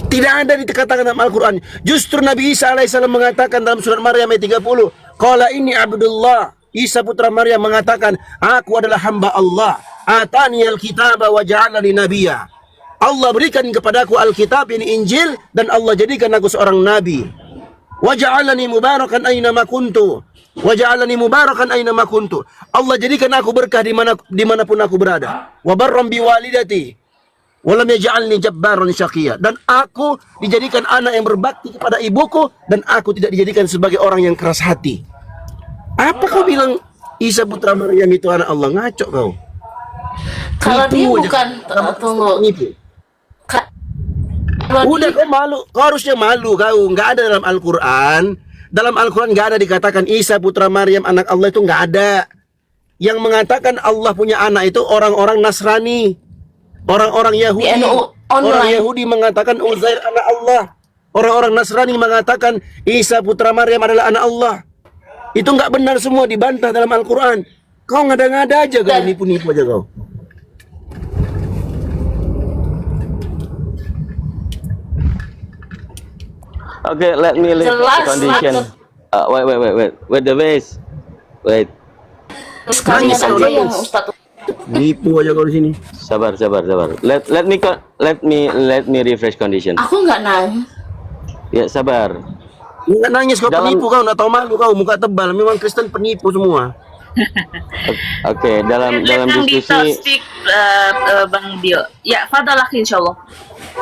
Tidak ada dikatakan dalam Al-Quran. Justru Nabi Isa alaihissalam mengatakan dalam surat Maryam ayat 30. Qala ini Abdullah. Isa putra Maryam mengatakan, aku adalah hamba Allah. Atani al-kitaba wa ja'alani nabiyya. Allah berikan kepadaku Alkitab, ini Injil, dan Allah jadikan aku seorang nabi. Wa ja'alani mubarakan aina ma kuntu. Wa ja'alani mubarakan aina ma kuntu. Allah jadikan aku berkah dimanapun aku berada. Wa barram bi walidati. Wa lam yaj'alni jabbaran syaqiyya. Dan aku dijadikan anak yang berbakti kepada ibuku, dan aku tidak dijadikan sebagai orang yang keras hati. Apa kau bilang Isa putra Maryam itu anak Allah? Ngaco kau. Kalau dia Nipu aja. bukan, tunggu. Nipu. Kalau Udah dia- kau malu, kau harusnya malu kau. Nggak ada dalam Al-Quran. Dalam Al-Quran nggak ada dikatakan Isa putra Maryam anak Allah, itu nggak ada. Yang mengatakan Allah punya anak itu orang-orang Nasrani, orang-orang Yahudi. Di NU online. Orang Yahudi mengatakan Uzair anak Allah. Orang-orang Nasrani mengatakan Isa putra Maryam adalah anak Allah. Itu nggak benar, semua dibantah dalam Al-Quran. Kau ngada-ngada aja kau, nipu-nipu aja kau. Okay, let me leave the Jelas condition. banget. Wait, the ways. Wait, Sekalian Nangis, aja yang nangis. Ustadz. Nipu aja kau di sini. sabar. Let me refresh condition. Aku nggak nangis. Ya, sabar. Enggak nangis kau, Dalam- penipu kau, enggak tahu malu kau, muka tebal. Memang Kristen penipu semua. Oke, dalam Let Bang Dito diskusi. speak, Bang Dio. Ya, fadalah insyaallah.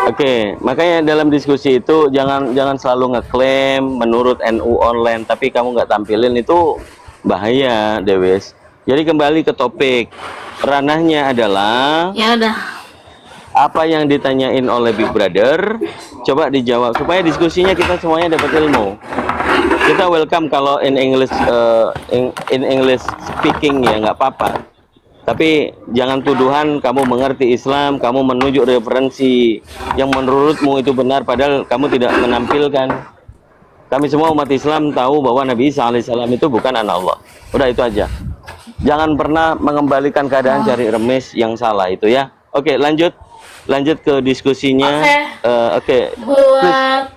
Oke, makanya dalam diskusi itu jangan selalu ngeklaim menurut NU online tapi kamu nggak tampilin, itu bahaya, Dewes. Jadi kembali ke topik. Ranahnya adalah Ya udah. apa yang ditanyain oleh Big Brother, coba dijawab supaya diskusinya kita semuanya dapat ilmu. Kita welcome kalau in English speaking ya, nggak apa-apa. Tapi jangan tuduhan kamu mengerti Islam, kamu menunjuk referensi yang menurutmu itu benar padahal kamu tidak menampilkan. Kami semua umat Islam tahu bahwa Nabi Isa alaihissalam itu bukan anak Allah. Udah itu aja. Jangan pernah mengembalikan keadaan cari remis yang salah itu ya. Oke, lanjut ke diskusinya. Oke.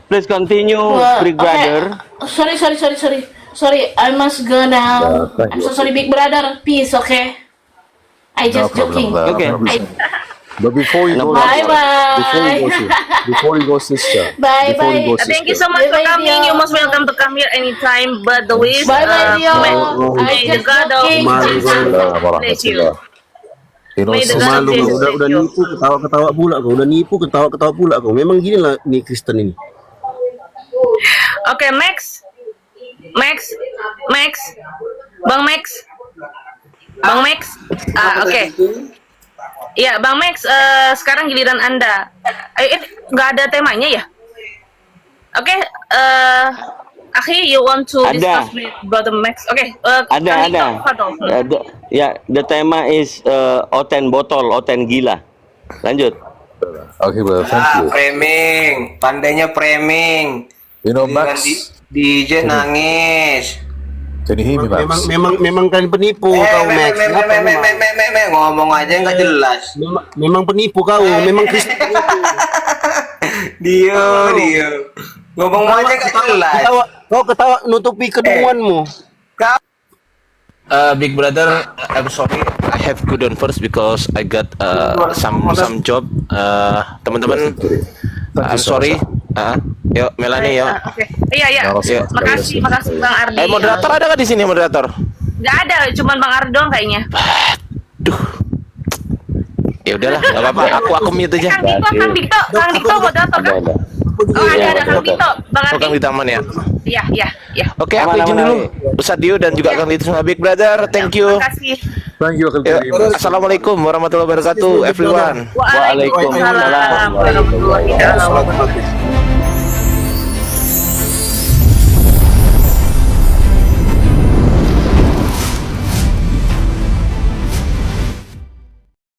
Please continue, Big Brother. Sorry. I must go now. I'm so sorry, Big Brother. Peace, okay? I just joking. Okay. But before you go, before you go, sister. Bye. Thank you so much for coming. You most welcome to come here anytime. But the wish, Bye, Dio. I may the just God of joking. bless you. You know, May the sister, God of Malu kau, bless udah you. nipu ketawa-ketawa pula kau, udah nipu ketawa-ketawa pula kau. Memang gini lah nih Kristen ini. Oke, Max. Bang Max. Oke. Iya, Bang Max, sekarang giliran Anda. Nggak ada temanya ya? Oke, Akhi, you want to Ada. discuss with Brother Max? Oke, Ada. Ya, the tema is oten botol, oten gila. Lanjut. okay, brother, thank you. Framing, pandainya framing. You know, Dengan Max, DJ nangis. can you hear me, Max? Memang kalian penipu kau, Max. Kenapa memang? Ngomong aja nggak jelas. Memang penipu kau, memang Kristen penipu. Dio. Ngomong aja nggak jelas. Kau ketawa nutupi kedunguanmu. Big Brother, I'm sorry, I have go down first because I got some job. Teman-teman, I'm sorry. Yuk, Melanie, yuk. Oke. Iya. Makasih Bang Ardi. Moderator ada nggak di sini, moderator? Nggak ada, cuman Bang Ardi doang kayaknya. Ya udahlah, nggak apa-apa. Aku mute aja. Kang Dito moderator kan? Oh, ada Kang Dito, Bang Oh, Kang Ardi. di taman ya. Iya. Oke, aku izin dulu. Ustadz Dio dan juga Kang Dito sama Big Brother. Thank you. Makasih. Thank you, Uncle Yuk, Karim. Assalamualaikum warahmatullahi wabarakatuh, everyone. Waalaikumsalam warahmatullahi wabarakatuh.